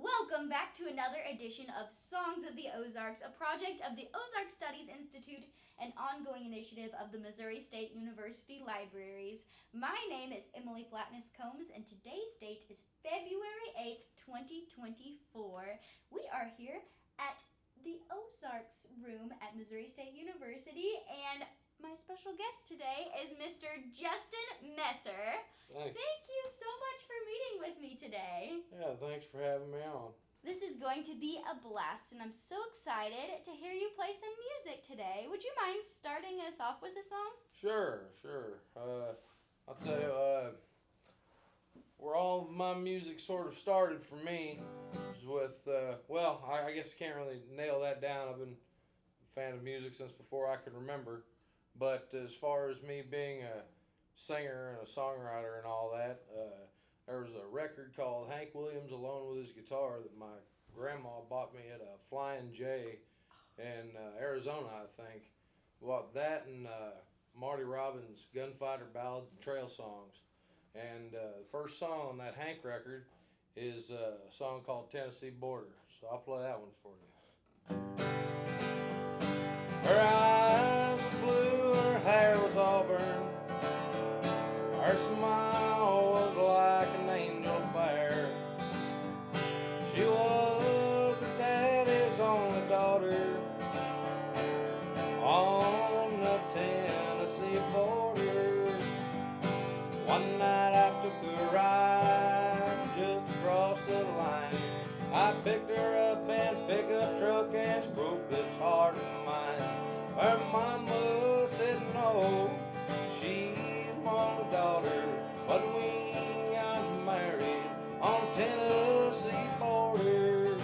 Welcome back to another edition of Songs of the Ozarks, a project of the Ozark Studies Institute, an ongoing initiative of the Missouri State University Libraries. My name is Emily Flatness Combs, and today's date is February 8th, 2024. We are here at the Ozarks room at Missouri State University, and my special guest today is Mr. Justin Messer. Thanks. Thank you so much for meeting with me today. Yeah, thanks for having me on. This is going to be a blast, and I'm so excited to hear you play some music today. Would you mind starting us off with a song? Sure. I'll tell you, where all my music sort of started for me was with, I guess I can't really nail that down. I've been a fan of music since before I could remember. But as far as me being a singer and a songwriter and all that, there was a record called Hank Williams Alone with His Guitar that my grandma bought me at a Flying J in Arizona, I think. Bought that and Marty Robbins' Gunfighter Ballads and Trail Songs. And the first song on that Hank record is a song called Tennessee Border. So I'll play that one for you. Her eyes were blue, her hair was auburn. Her smile was like an angel fair. She was her daddy's only daughter on the Tennessee border. One night I took a ride just across the line. I picked her up in a pickup truck and she broke this heart of mine. Her mama said no, she's my only daughter, but we ain't got married on the Tennessee border.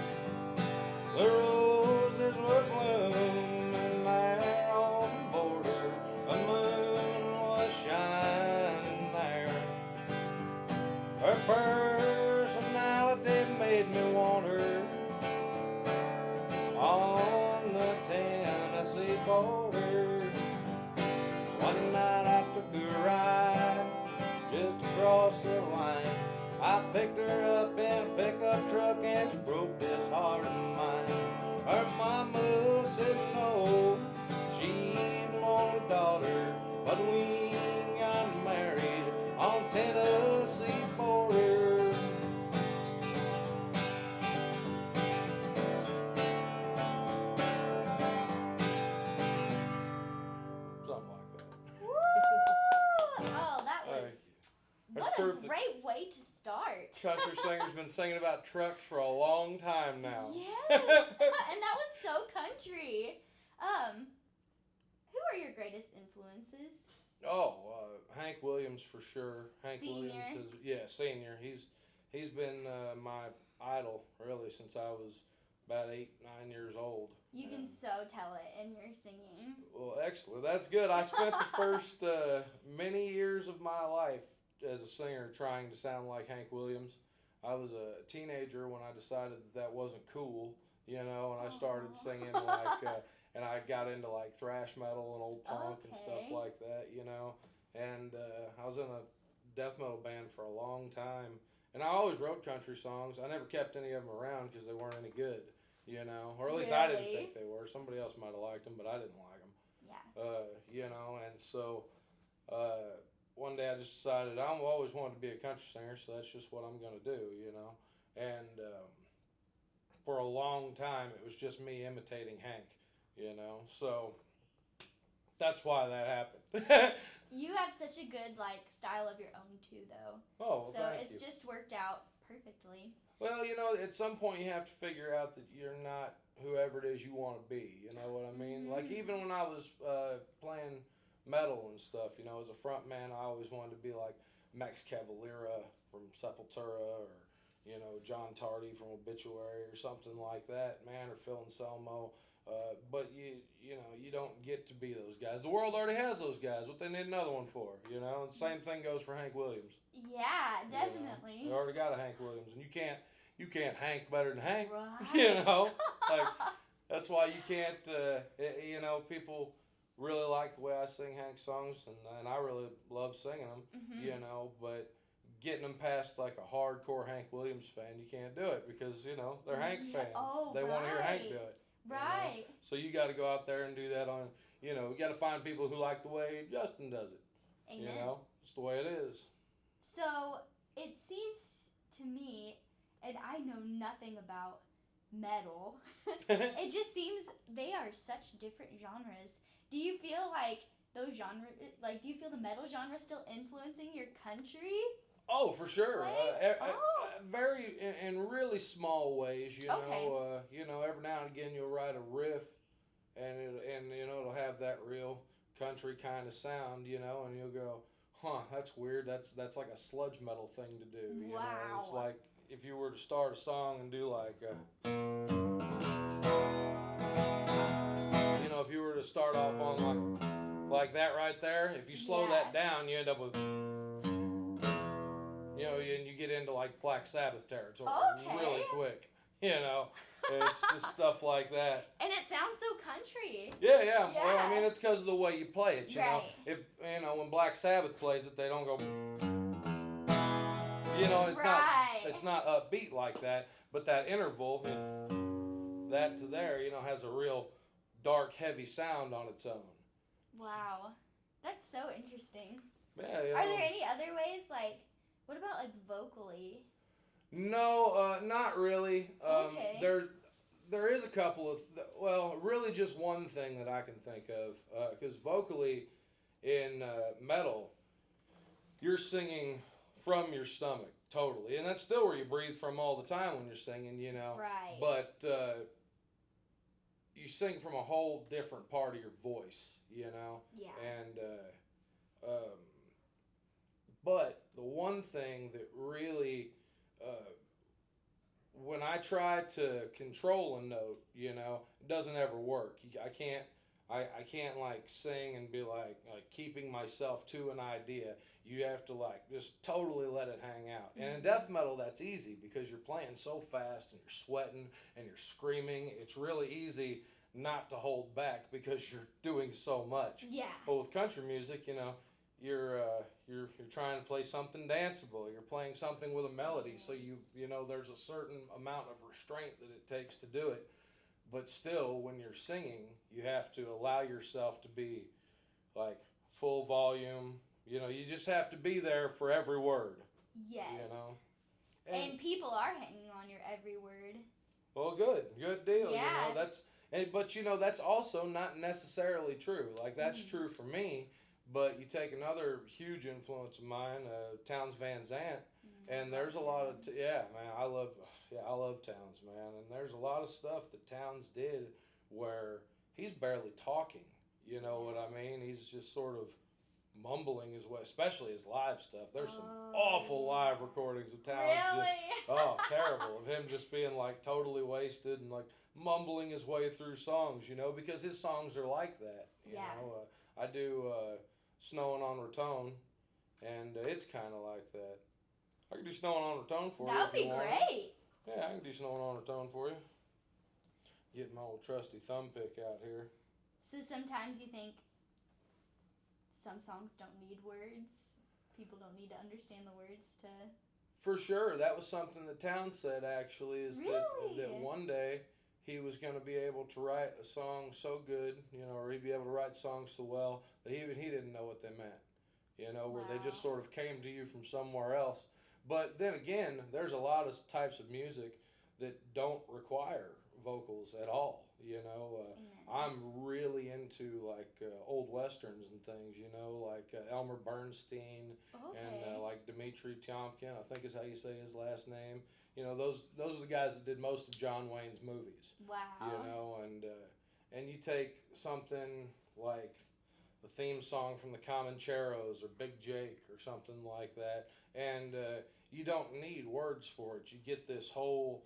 The roses were blooming there on the border, the moon was shining there. Her personality made me want her on the Tennessee border. One night I took a ride just across the line. I picked her up in a pickup truck and she broke this heart of mine. Her mama said no, she's my only daughter, but we ain't got married on Tennessee border. Something like that. Woo! Oh, that was... That's What a perfect. great way to start. Country singer's been singing about trucks for a long time now. Yes! And that was so country. Who are your greatest influences? Hank Williams for sure. Hank Senior? Williams is senior. He's been my idol really since I was about 8-9 years old. You can so tell it in your singing. Well, excellent. That's good. I spent the first many years of my life as a singer trying to sound like Hank Williams. I was a teenager when I decided that wasn't cool, and I started singing and I got into like thrash metal and old punk and stuff like that, and I was in a death metal band for a long time, and I always wrote country songs. I never kept any of them around because they weren't any good, or at least I didn't Really? think they were. Somebody else might have liked them, but I didn't like them. Yeah. And so one day I just decided I've always wanted to be a country singer, so that's just what I'm going to do, And for a long time, it was just me imitating Hank, So that's why that happened. You have such a good style of your own too, though. Oh, well, So thank it's you. just worked out perfectly. Well, at some point you have to figure out that you're not whoever it is you want to be. You know what I mean? Like even when I was playing metal and stuff, as a front man, I always wanted to be like Max Cavalera from Sepultura or, John Tardy from Obituary or something like that, man, or Phil Anselmo. But you don't get to be those guys. The world already has those guys. What they need another one for, And the same thing goes for Hank Williams. Yeah, definitely. They already got a Hank Williams, and you can't Hank better than Hank. Right. Like that's why you can't. People really like the way I sing Hank songs, and I really love singing them. But getting them past like a hardcore Hank Williams fan, you can't do it because they're Hank fans. Oh, They want to hear Hank right. do it. Right. So you got to go out there and do that on. You got to find people who like the way Justin does it. Amen. It's the way it is. So it seems to me, and I know nothing about metal, it just seems they are such different genres. Do you feel like those genres, like, do you feel the metal genre still influencing your country? Oh, for sure. Like, Very in really small ways. Okay. Every now and again you'll write a riff, and it'll have that real country kind of sound. And you'll go, huh, that's weird. That's like a sludge metal thing to do. Wow. It's like if you were to start a song and do like, if you were to start off on like that right there, if you slow that down, you end up with. And you get into like Black Sabbath territory really quick. It's just stuff like that. And it sounds so country. Yeah. Well, I mean, it's because of the way you play it. Right. If when Black Sabbath plays it, they don't go. It's not upbeat like that. But that interval, that to there, has a real dark, heavy sound on its own. Wow, that's so interesting. Yeah. Are there any other ways, like? What about like vocally? No, not really. Okay. There is a couple of really just one thing that I can think of because vocally in metal, you're singing from your stomach totally, and that's still where you breathe from all the time when you're singing, Right. But you sing from a whole different part of your voice, Yeah. and. But the one thing that really, when I try to control a note, it doesn't ever work. I can't like sing and be like keeping myself to an idea. You have to like just totally let it hang out. And in death metal, that's easy because you're playing so fast and you're sweating and you're screaming. It's really easy not to hold back because you're doing so much. Yeah. But with country music, you're trying to play something danceable. You're playing something with a melody, so there's a certain amount of restraint that it takes to do it. But still, when you're singing, you have to allow yourself to be like full volume. You just have to be there for every word. Yes. And people are hanging on your every word. well, good deal. Yeah. But that's also not necessarily true. Like that's true for me. But you take another huge influence of mine, Townes Van Zandt, and there's a lot of I love Townes, man, and there's a lot of stuff that Townes did where he's barely talking. You know what I mean? He's just sort of mumbling his way, especially his live stuff. There's some awful live recordings of Townes. Really? Terrible of him just being like totally wasted and like mumbling his way through songs. Because his songs are like that. You know, I do. Snowing on Raton, and it's kind of like that. I can do Snowing on Raton for you. That would be great. Yeah, I can do Snowing on Raton for you. Get my old trusty thumb pick out here. So sometimes you think some songs don't need words. People don't need to understand the words to. For sure, that was something that Townes said actually. That one day he was going to be able to write a song so good, or he'd be able to write songs so well that even he didn't know what they meant, where they just sort of came to you from somewhere else. But then again, there's a lot of types of music that don't require vocals at all, I'm really into like old westerns and things, like Elmer Bernstein and like Dmitri Tiomkin, I think is how you say his last name. Those are the guys that did most of John Wayne's movies. Wow. And you take something like the theme song from the Comancheros or Big Jake or something like that, and you don't need words for it. You get this whole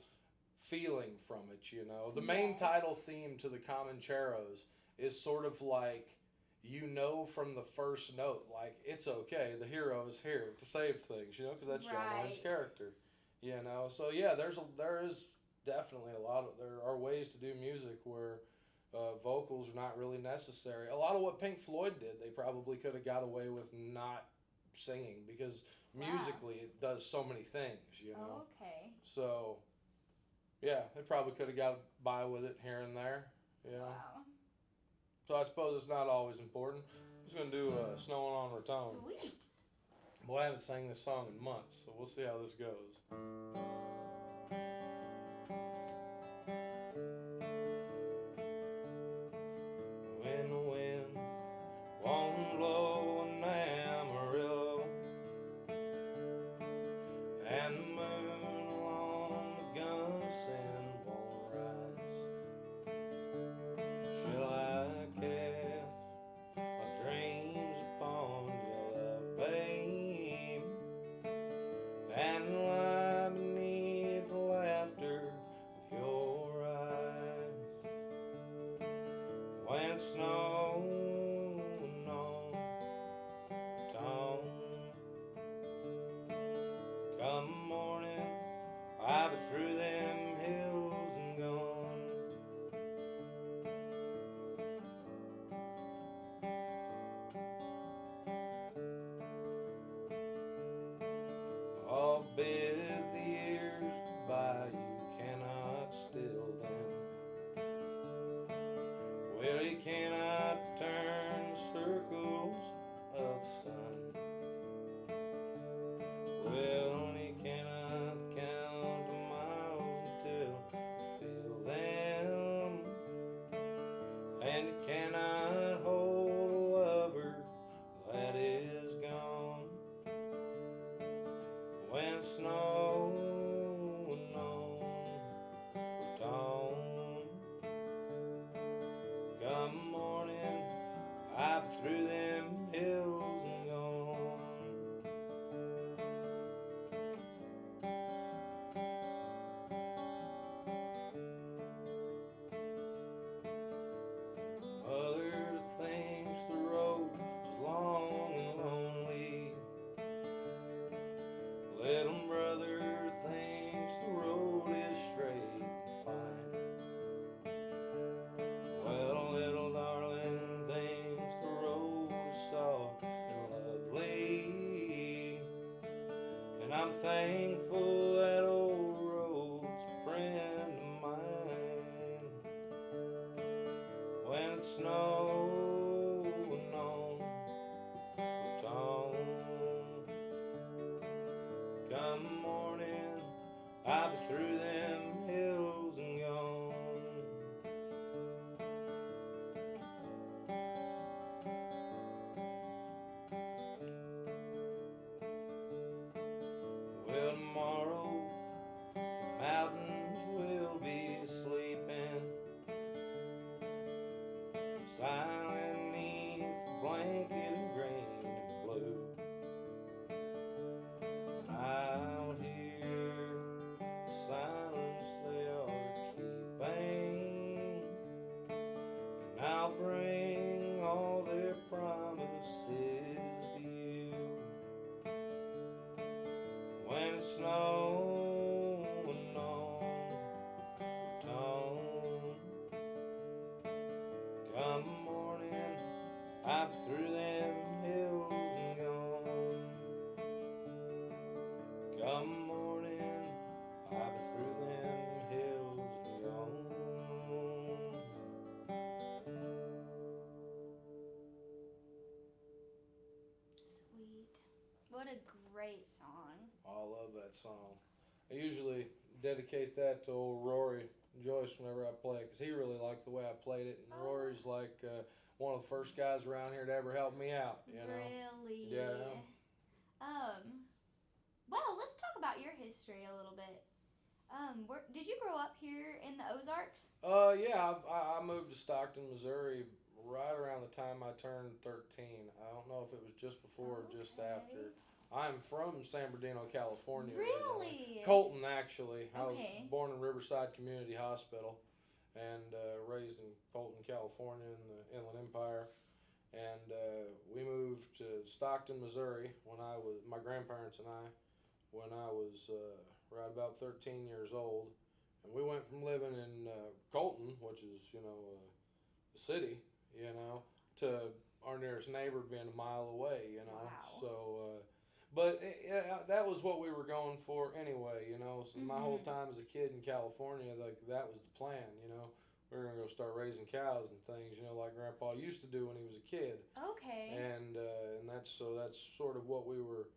feeling from it, The main title theme to the Comancheros is sort of like, from the first note, like, it's okay, the hero is here to save things, because that's John Wayne's character. So yeah, there is definitely there are ways to do music where vocals are not really necessary. A lot of what Pink Floyd did, they probably could have got away with not singing because Wow. musically it does so many things, you know. Okay. So, yeah, they probably could have got by with it here and there, you know. Wow. So I suppose it's not always important. I'm just gonna do "Snowing on Raton." Sweet. Boy, I haven't sang this song in months, so we'll see how this goes. When the wind won't blow an Amarillo, and the moon along the Gunnison won't rise, shall I cast my dreams upon your love, babe, and lie beneath the laughter of your eyes when it snows on Raton? Come morning, I'll be through them hills and gone. I'll bid the years goodbye, you cannot still them. Well, you cannot turn the circles of the sun. Well, you cannot count the miles until you feel them, and you cannot hold a lover that is gone when it's snowing on Raton. Come morning, I'll be through them hills and gone. Mother thinks the road is long and lonely. Little brother thinks the road is straight and fine. Well, little darling thinks the road is soft and lovely, and I'm thankful that old road's a friend of mine. When it snows on Raton, come morning, I'll be through them hills and gone. Well, tomorrow the mountains will be sleeping, silent neath a blanket of green and blue. I'll hear the silence they are keeping, and I'll bring all their promises to you. When it snows on Raton, come morning, I'll be through them hills and gone. Come morning, I'll be through them hills and gone. Sweet. What a great song. I love that song. I usually dedicate that to old Rory Joyce whenever I play it, because he really liked the way I played it, and Rory's like one of the first guys around here to ever help me out, you know. Really? Yeah. Well, let's talk about your history a little bit. Did you grow up here in the Ozarks? Yeah, I moved to Stockton, Missouri right around the time I turned 13. I don't know if it was just before or just Okay. after. I'm from San Bernardino, California. originally. Really? Colton, actually. I Okay. was born in Riverside Community Hospital and raised in Colton, California in the Inland Empire. And we moved to Stockton, Missouri my grandparents and I, when I was right about 13 years old. And we went from living in Colton, which is, a city, to our nearest neighbor being a mile away, you know. Wow. So, but that was what we were going for anyway, you know. So my whole time as a kid in California, like that was the plan, you know. We were gonna go start raising cows and things, you know, like Grandpa used to do when he was a kid. Okay. And that's sort of what we were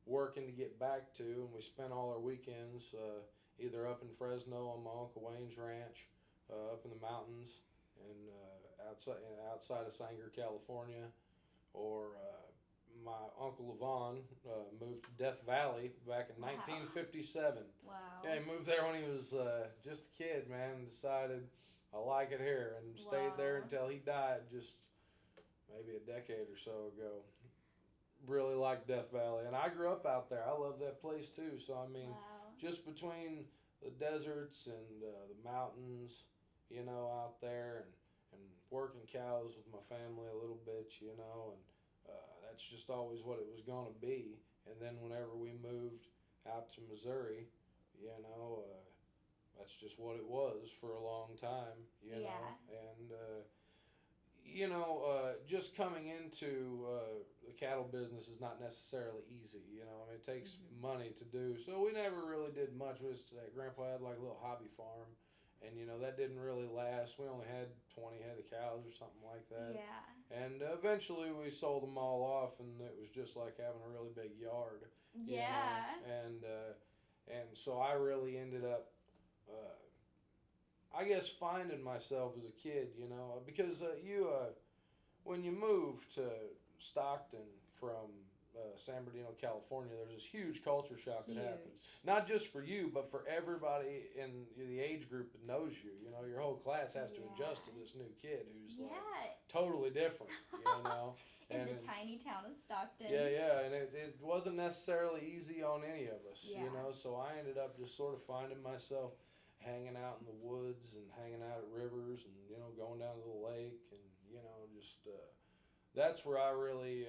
working to get back to, and we spent all our weekends either up in Fresno on my Uncle Wayne's ranch, up in the mountains, and outside of Sanger, California, or my Uncle Levon moved to Death Valley back in Wow. 1957. Wow. Yeah, he moved there when he was just a kid, man, and decided I like it here, and stayed there Wow. until he died just maybe a decade or so ago. Really like Death Valley, and I grew up out there. I love that place too. So I mean, Wow. just between the deserts and the mountains, you know, out there, and working cows with my family a little bit, you know, and that's just always what it was gonna be. And then whenever we moved out to Missouri, you know, that's just what it was for a long time, you know, and. You know, just coming into the cattle business is not necessarily easy. You know, I mean, it takes money to do. So we never really did much. Grandpa had like a little hobby farm, and you know that didn't really last. We only had 20 head of cows or something like that. Yeah. And eventually we sold them all off, and it was just like having a really big yard. Yeah. You know? And so I really ended up. I guess finding myself as a kid, you know, because when you move to Stockton from San Bernardino, California, there's this huge culture shock that happens. Not just for you, but for everybody in the age group that knows you. You know, your whole class has to adjust to this new kid who's like totally different, you know. In the tiny town of Stockton. Yeah, and it wasn't necessarily easy on any of us, you know, so I ended up just sort of finding myself hanging out in the woods and hanging out at rivers and, you know, going down to the lake and, you know, just that's where I really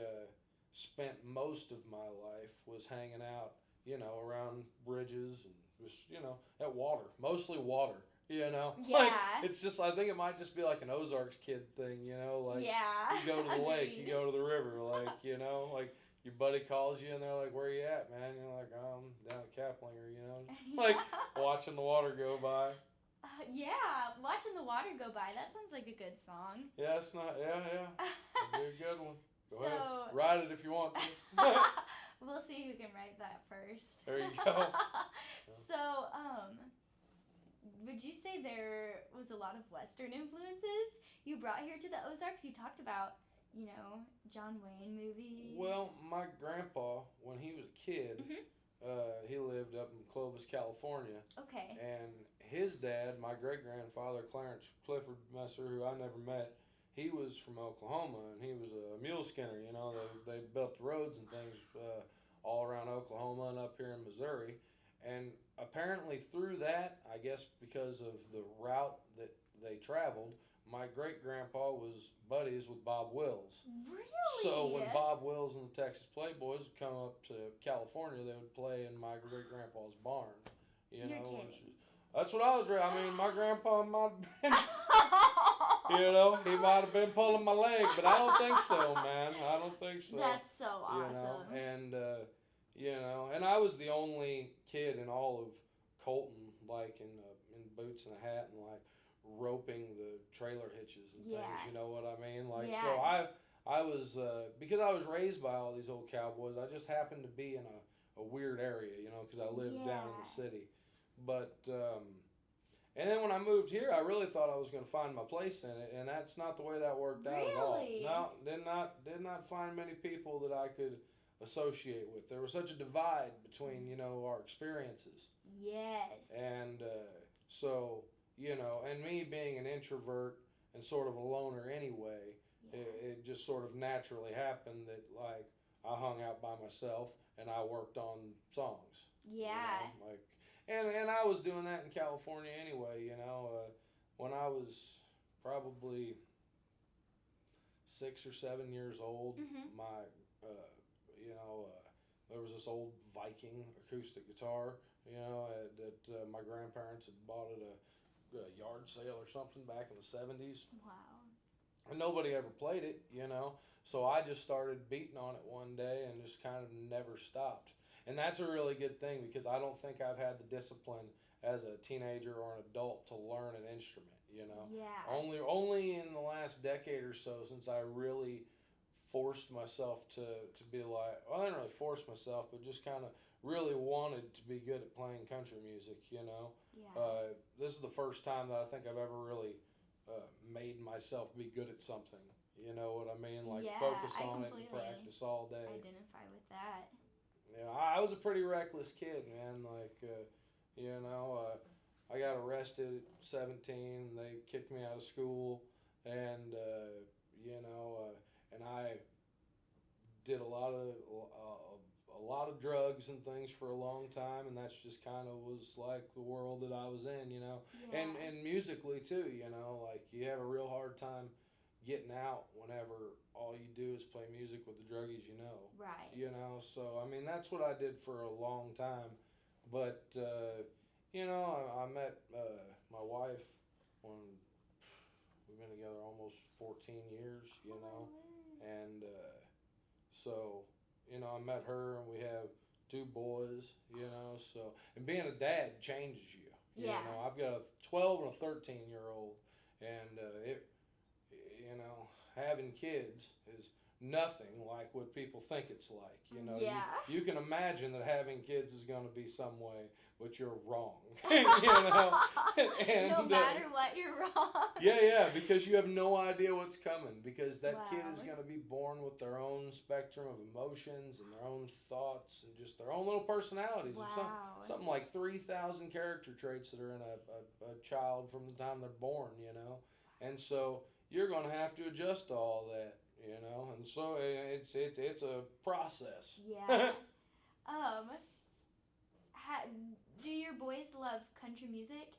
spent most of my life, was hanging out, you know, around bridges and just, you know, at water, mostly water, you know. Yeah. Like, it's just, I think it might just be like an Ozarks kid thing, you know, like you go to the lake, you go to the river, like, you know, like your buddy calls you and they're like, where you at, man? You're like, oh, I'm down at Kaplinger, you know, like watching the water go by. Watching the water go by. That sounds like a good song. Yeah, it's not, yeah. It'd be a good one. Go ahead. So, write it if you want to. we'll see who can write that first. There you go. So, would you say there was a lot of Western influences you brought here to the Ozarks? You talked about, you know, John Wayne movies. Well, my grandpa, when he was a kid, he lived up in Clovis, California. Okay. And his dad, my great-grandfather, Clarence Clifford Messer, who I never met, he was from Oklahoma, and he was a mule skinner. You know, they built the roads and things all around Oklahoma and up here in Missouri. And apparently through that, I guess because of the route that they traveled, my great-grandpa was buddies with Bob Wills. Really? So when Bob Wills and the Texas Playboys would come up to California, they would play in my great-grandpa's barn. You're kidding. That's what I was reading. I mean, my grandpa might have been, you know, he might have been pulling my leg, but I don't think so, man. I don't think so. That's so awesome. You know, and, you know, and I was the only kid in all of Colton, like in boots and a hat and like roping the trailer hitches and things, you know what I mean? Like, so I was, because I was raised by all these old cowboys, I just happened to be in a weird area, you know, because I lived down in the city. But, and then when I moved here, I really thought I was going to find my place in it, and that's not the way that worked out at all. No, did not find many people that I could associate with. There was such a divide between, you know, our experiences. Yes. And so, you know, and me being an introvert and sort of a loner anyway, it just sort of naturally happened that, like, I hung out by myself and I worked on songs. Yeah. You know, like, and I was doing that in California anyway, you know. When I was probably 6 or 7 years old, my, you know, there was this old Viking acoustic guitar, you know, that my grandparents had bought at a yard sale or something back in the 70s. Wow. and nobody ever played it, So I just started beating on it one day and just kind of never stopped. And that's a really good thing because I don't think I've had the discipline as a teenager or an adult to learn an instrument. Yeah. Only in the last decade or so since I really forced myself to be like, well, I didn't really force myself, but just kind of really wanted to be good at playing country music. Yeah. This is the first time that I think I've ever really made myself be good at something. You know what I mean? Like Yeah, focus I on it and completely practice all day. identify with that. Yeah, I was a pretty reckless kid, man. Like, I got arrested at 17. They kicked me out of school, and and I did a lot of drugs and things for a long time, and that's just kind of was like the world that I was in. Yeah. And musically too, like you have a real hard time getting out whenever all you do is play music with the druggies. Right. So I mean that's what I did for a long time, but I met my wife when we've been together almost 14 years, and so I met her and we have two boys, so and being a dad changes you. Yeah. I've got a 12 and a 13-year-old, and having kids is nothing like what people think it's like. Yeah. You can imagine that having kids is going to be some way, but you're wrong. And, no matter what, you're wrong. Yeah, because you have no idea what's coming. Because that kid is Wow. going to be born with their own spectrum of emotions and their own thoughts and just their own little personalities. Wow. There's something like 3,000 character traits that are in a child from the time they're born. And so you're going to have to adjust to all that. And so it's a process. Yeah. Do your boys love country music?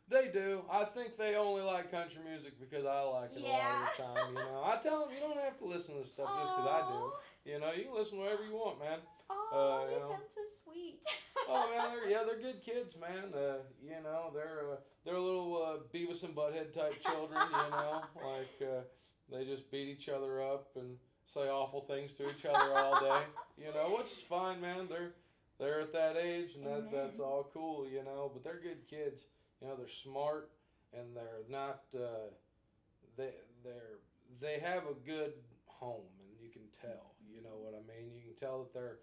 They do. I think they only like country music because I like it a lot of the time. I tell them you don't have to listen to this stuff just because I do. You can listen whatever you want, man. Oh, they sound so sweet. Oh man, they're good kids, man. They're little Beavis and Butthead type children. Like they just beat each other up and say awful things to each other all day. Which is fine, man. They're at that age, and that's all cool. But they're good kids. They're smart, and they're not. They have a good home, and you can tell. You know what I mean? You can tell that they're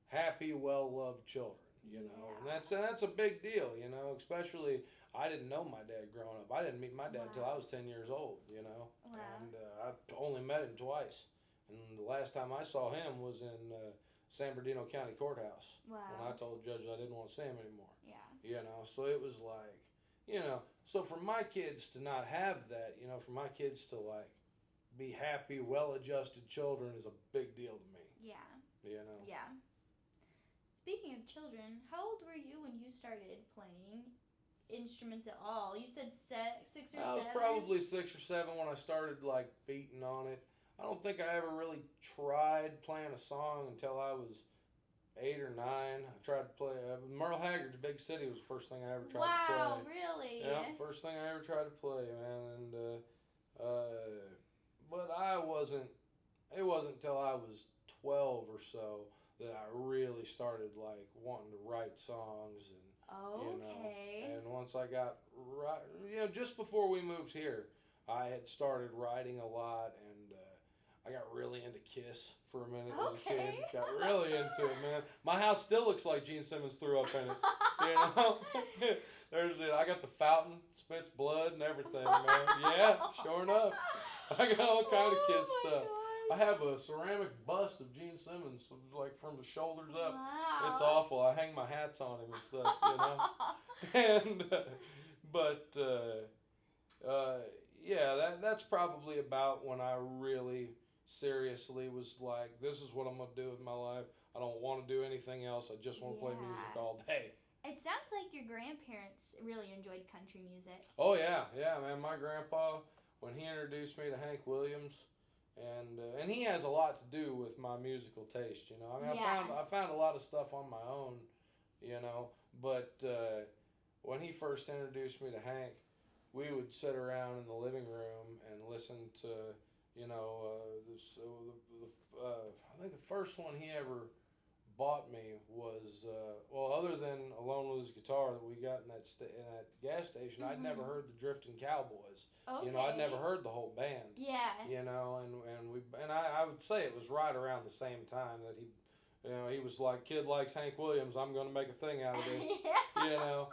happy, well-loved children. And that's a big deal. Especially I didn't know my dad growing up. I didn't meet my dad till I was 10 years old. Wow. And I only met him twice, and the last time I saw him was in San Bernardino County Courthouse. Wow. When I told the judge I didn't want to see him anymore. Yeah. So it was like, so for my kids to not have that, for my kids to like be happy, well-adjusted children is a big deal to me. Yeah. Yeah. Speaking of children, how old were you when you started playing instruments at all? You said 6 or 7? I was probably 6 or 7 when I started like beating on it. I don't think I ever really tried playing a song until I was 8 or 9. I tried to play Merle Haggard's Big City was the first thing I ever tried to play. Wow, really? Yeah, first thing I ever tried to play, man. And but it wasn't until I was 12 or so that I really started like wanting to write songs and Okay. and once I got right, just before we moved here, I had started writing a lot, and I got really into Kiss for a minute as a kid. Okay. Got really into it, man. My house still looks like Gene Simmons threw up in it. There's it. I got the fountain, spits blood and everything, man. Yeah, sure enough. I got all kind of Kiss stuff. Gosh. I have a ceramic bust of Gene Simmons, like from the shoulders up. Wow. It's awful. I hang my hats on him and stuff, And that's probably about when I really seriously was like, this is what I'm gonna do with my life. I don't want to do anything else. I just want to play music all day. It sounds like your grandparents really enjoyed country music. Oh yeah, man. My grandpa, when he introduced me to Hank Williams, and he has a lot to do with my musical taste. I mean, I found a lot of stuff on my own, but when he first introduced me to Hank, we would sit around in the living room and listen to, I think the first one he ever bought me was other than Alone with His Guitar that we got in that gas station. I'd never heard the Drifting Cowboys. Okay. I'd never heard the whole band. Yeah. I would say it was right around the same time that he was like, kid likes Hank Williams, I'm going to make a thing out of this. Yeah.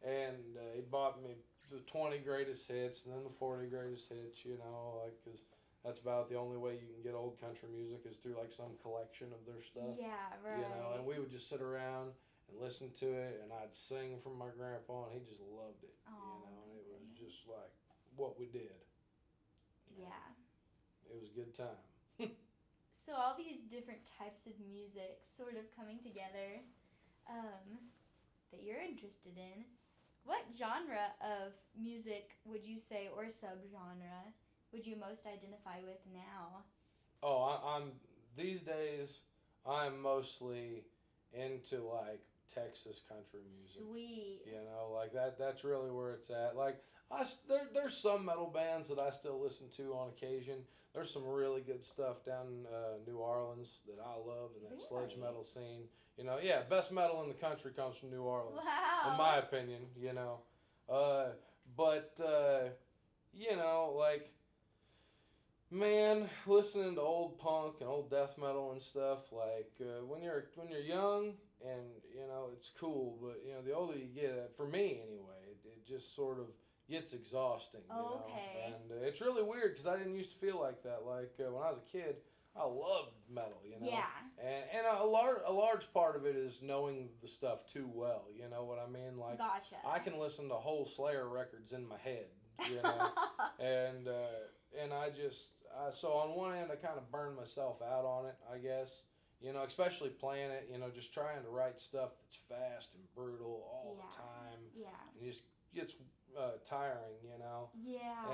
And he bought me the 20 greatest hits and then the 40 greatest hits, because that's about the only way you can get old country music is through like some collection of their stuff. Yeah, right. And we would just sit around and listen to it, and I'd sing from my grandpa, and he just loved it. Oh, and it was just like what we did. Yeah. It was a good time. So all these different types of music sort of coming together that you're interested in. What genre of music would you say, or subgenre, would you most identify with now? Oh, I'm these days I'm mostly into like Texas country music. Sweet. Like that's really where it's at. Like there's some metal bands that I still listen to on occasion. There's some really good stuff down in New Orleans that I love, and that sludge metal scene. Best metal in the country comes from New Orleans. Wow. In my opinion, like, man, listening to old punk and old death metal and stuff, like when you're young and it's cool, but the older you get, for me anyway, it just sort of gets exhausting. Okay. And it's really weird because I didn't used to feel like that. Like when I was a kid, I loved metal. Yeah. And a large part of it is knowing the stuff too well. You know what I mean? Like, Gotcha. I can listen to whole Slayer records in my head. And so on one end I kind of burned myself out on it, I guess. Especially playing it. Just trying to write stuff that's fast and brutal all the time. Yeah. And it just gets tiring. Yeah.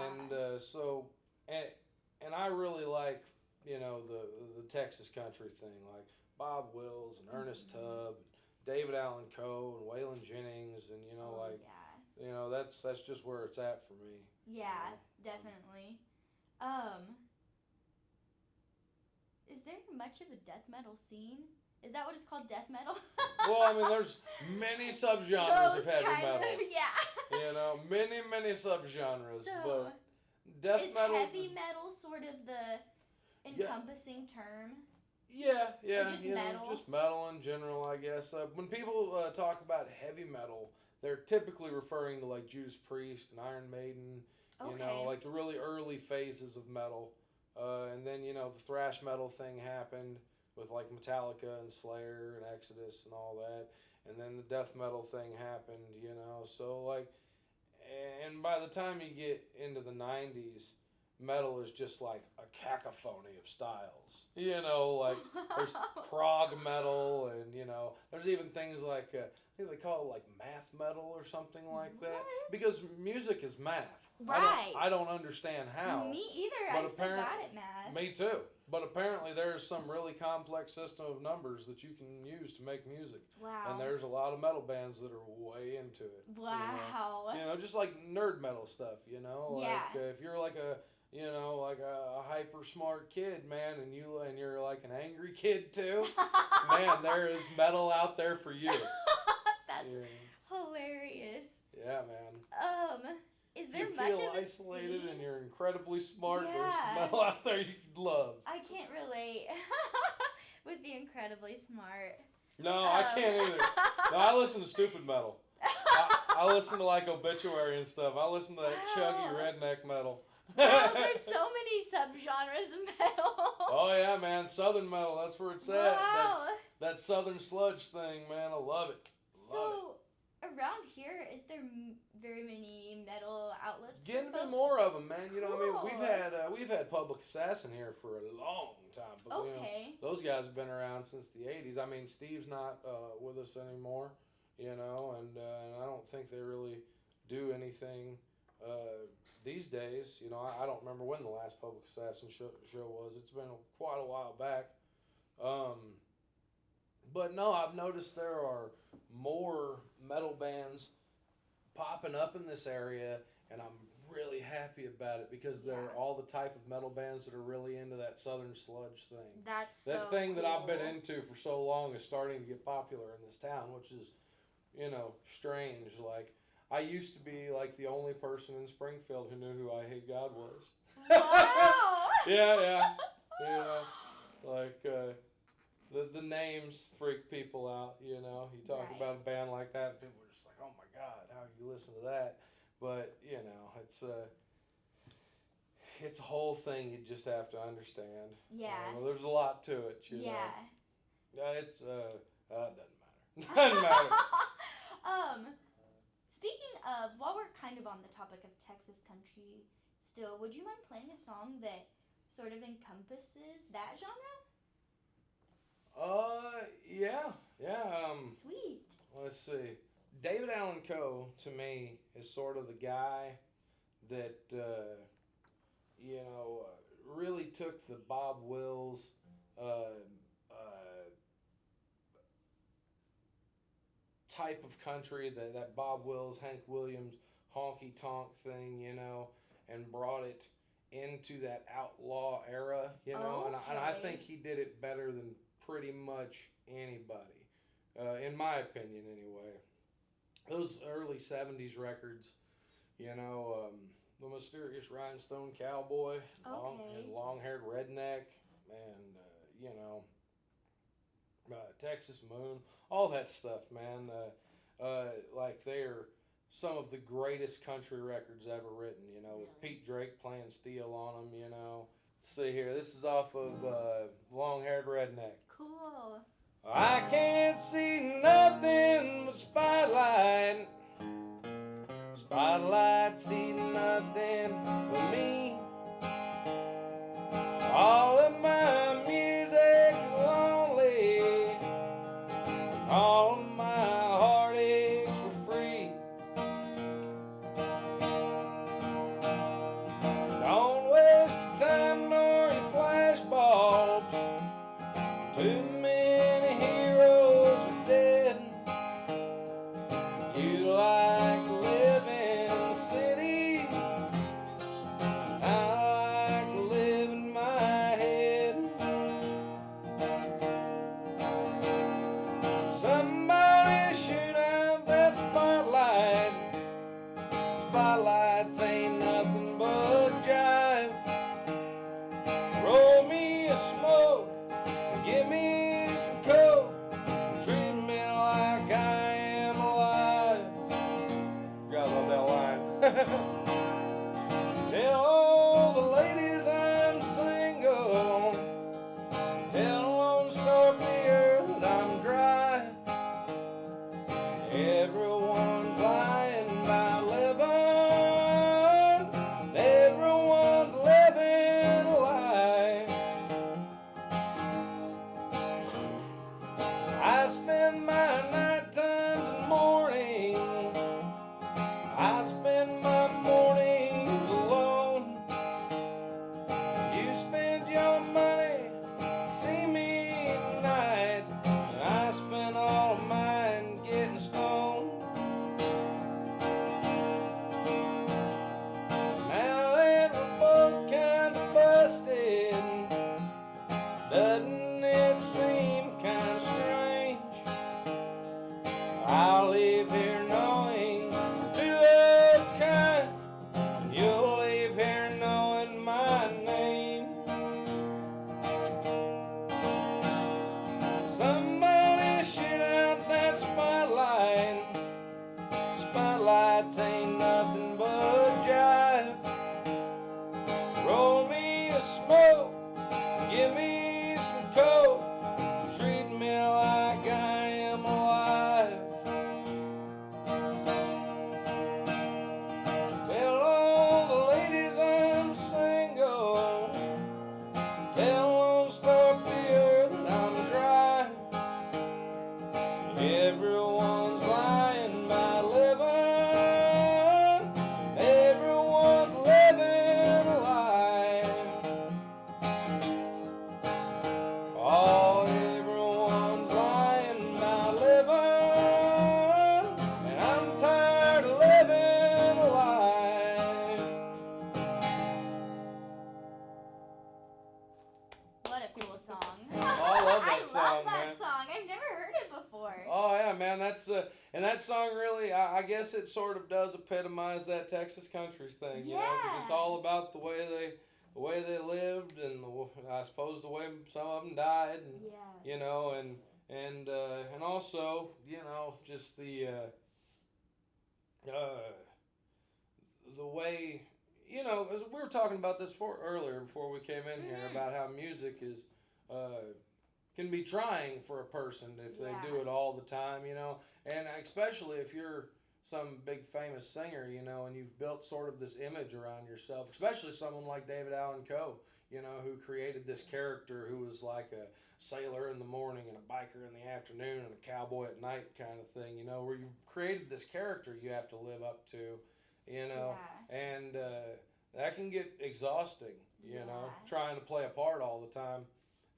And I really like the Texas country thing, like Bob Wills and Ernest Tubb, and David Allan Coe and Waylon Jennings, and that's just where it's at for me. Yeah, definitely. Is there much of a death metal scene? Is that what it's called, death metal? Well, I mean, there's many subgenres of heavy metal. Yeah. Many subgenres. So, but death metal heavy metal sort of the encompassing term? Yeah. Or just metal? Just metal in general, I guess. When people talk about heavy metal, they're typically referring to like Judas Priest and Iron Maiden. Okay. Like the really early phases of metal. And then, the thrash metal thing happened with like Metallica and Slayer and Exodus and all that. And then the death metal thing happened, So like, and by the time you get into the 90s, metal is just like a cacophony of styles. Like there's prog metal and, there's even things like, I think they call it like math metal or something like that. Because music is math. Right. I don't understand how. Me either. I'm so bad at math. Me too. But apparently there's some really complex system of numbers that you can use to make music. Wow. And there's a lot of metal bands that are way into it. Wow. Just like nerd metal stuff, Like if you're like a hyper smart kid, man, and you're like an angry kid too, man, there is metal out there for you. That's hilarious. Yeah, man. Is there you much feel of a isolated scene? And you're incredibly smart. Yeah. There's some metal out there you could love. I can't relate with the incredibly smart. No, I can't either. No, I listen to stupid metal. I listen to like Obituary and stuff. I listen to that chuggy redneck metal. Wow, there's so many subgenres of metal. Oh yeah, man, southern metal. That's where it's at. Wow. That southern sludge thing, man. I love it. Around here, is there very many metal outlets? Getting for a bit folks? more of them, man. You know, Cool. I mean, we've had Public Assassin here for a long time. But, Okay. those guys have been around since the '80s. I mean, Steve's not with us anymore. And I don't think they really do anything these days. I don't remember when the last Public Assassin show was. It's been quite a while back. But no, I've noticed there are more metal bands popping up in this area, and I'm really happy about it because they're Yeah. all the type of metal bands that are really into that Southern sludge thing. That's That so thing that I've been cool. into for so long is starting to get popular in this town, which is, strange. Like, I used to be like the only person in Springfield who knew who I Hate God was. Wow. Yeah. Like the names freak people out. You talk Right. about a band like that, and people are just like, "Oh my God, how you listen to that?" But it's a whole thing. You just have to understand. Yeah. There's a lot to it. Yeah. It's doesn't matter. Doesn't matter. Speaking of, while we're kind of on the topic of Texas country still, would you mind playing a song that sort of encompasses that genre? Yeah. Sweet. Let's see. David Allan Coe, to me, is sort of the guy that, really took the Bob Wills, type of country, that Bob Wills, Hank Williams, honky tonk thing, and brought it into that outlaw era, and I Okay. think he did it better than pretty much anybody, in my opinion, anyway. Those early '70s records, the Mysterious Rhinestone Cowboy, Okay. and Long-Haired Redneck, and Texas Moon, all that stuff, man. Like they're some of the greatest country records ever written, with Pete Drake playing steel on them, See here, this is off of Long-Haired Redneck. Cool. I can't see nothing but spotlight. Spotlight see nothing but me. All of my music is lonely. All of my heartaches were free. Don't waste your time nor your flash bulbs. Too many heroes are dead. You like to live in the city. I like to live in my head. Somebody shoot out that spotlight. Spotlights ain't nothing but jive. Roll me a smoke, give me some coke, treat me like I am alive. Forgot about that line. Tell all the ladies I'm single. Tell Lone Star Beer that I'm dry. Everyone's lying by living. Everyone's living a lie. I spend my night times and mornings. I spend my mornings alone. You spend your money, see me tonight. I spend all of mine getting stoned. Now that we're both kind of busted, doesn't it seem kind of strange? I'll leave here knowing we're two of a kind, and you'll leave here knowing my name. Somebody shoot out that spotlight. Spotlights ain't nothing but jive. Roll me a smoke, give me some coke, treat me like I am alive. Tell all the ladies I'm single. Tell Lone Star Beer that I'm dry. Everyone's lying by living. Everyone's living a lie. Oh, everyone's lying by living. And I'm tired of living man, that's and that song really, I guess it sort of does epitomize that Texas country thing, you know, because it's Yeah. all about the way they lived, and I suppose the way some of them died, and Yeah. you know, and also, you know, just the way, you know, as we were talking about this earlier before we came in here Mhm. about how music is uh, can be trying for a person if they do Yeah. it all the time, you know, and especially if you're some big famous singer, you know, and you've built sort of this image around yourself, especially someone like David Allan Coe, you know, who created this character who was like a sailor in the morning and a biker in the afternoon and a cowboy at night kind of thing, you know, where you've created this character you have to live up to, you know, Yeah. and that can get exhausting, you know, Yeah. trying to play a part all the time.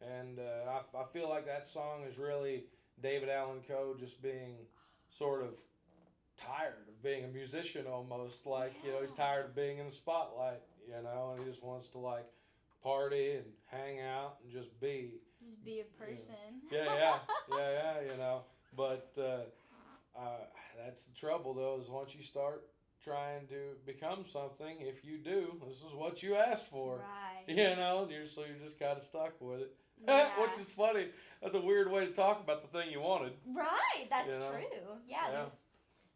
And I feel like that song is really David Allan Coe just being sort of tired of being a musician almost. Like, you know, he's Yeah. tired of being in the spotlight, you know, and he just wants to like party and hang out and just be. Just be a person. Yeah, you know. But that's the trouble though, is once you start trying to become something, if you do, this is what you asked for. Right. You know, so you're just kind of stuck with it. Yeah. Which is funny. That's a weird way to talk about the thing you wanted. Right. That's You know? true. Yeah, Yeah. there's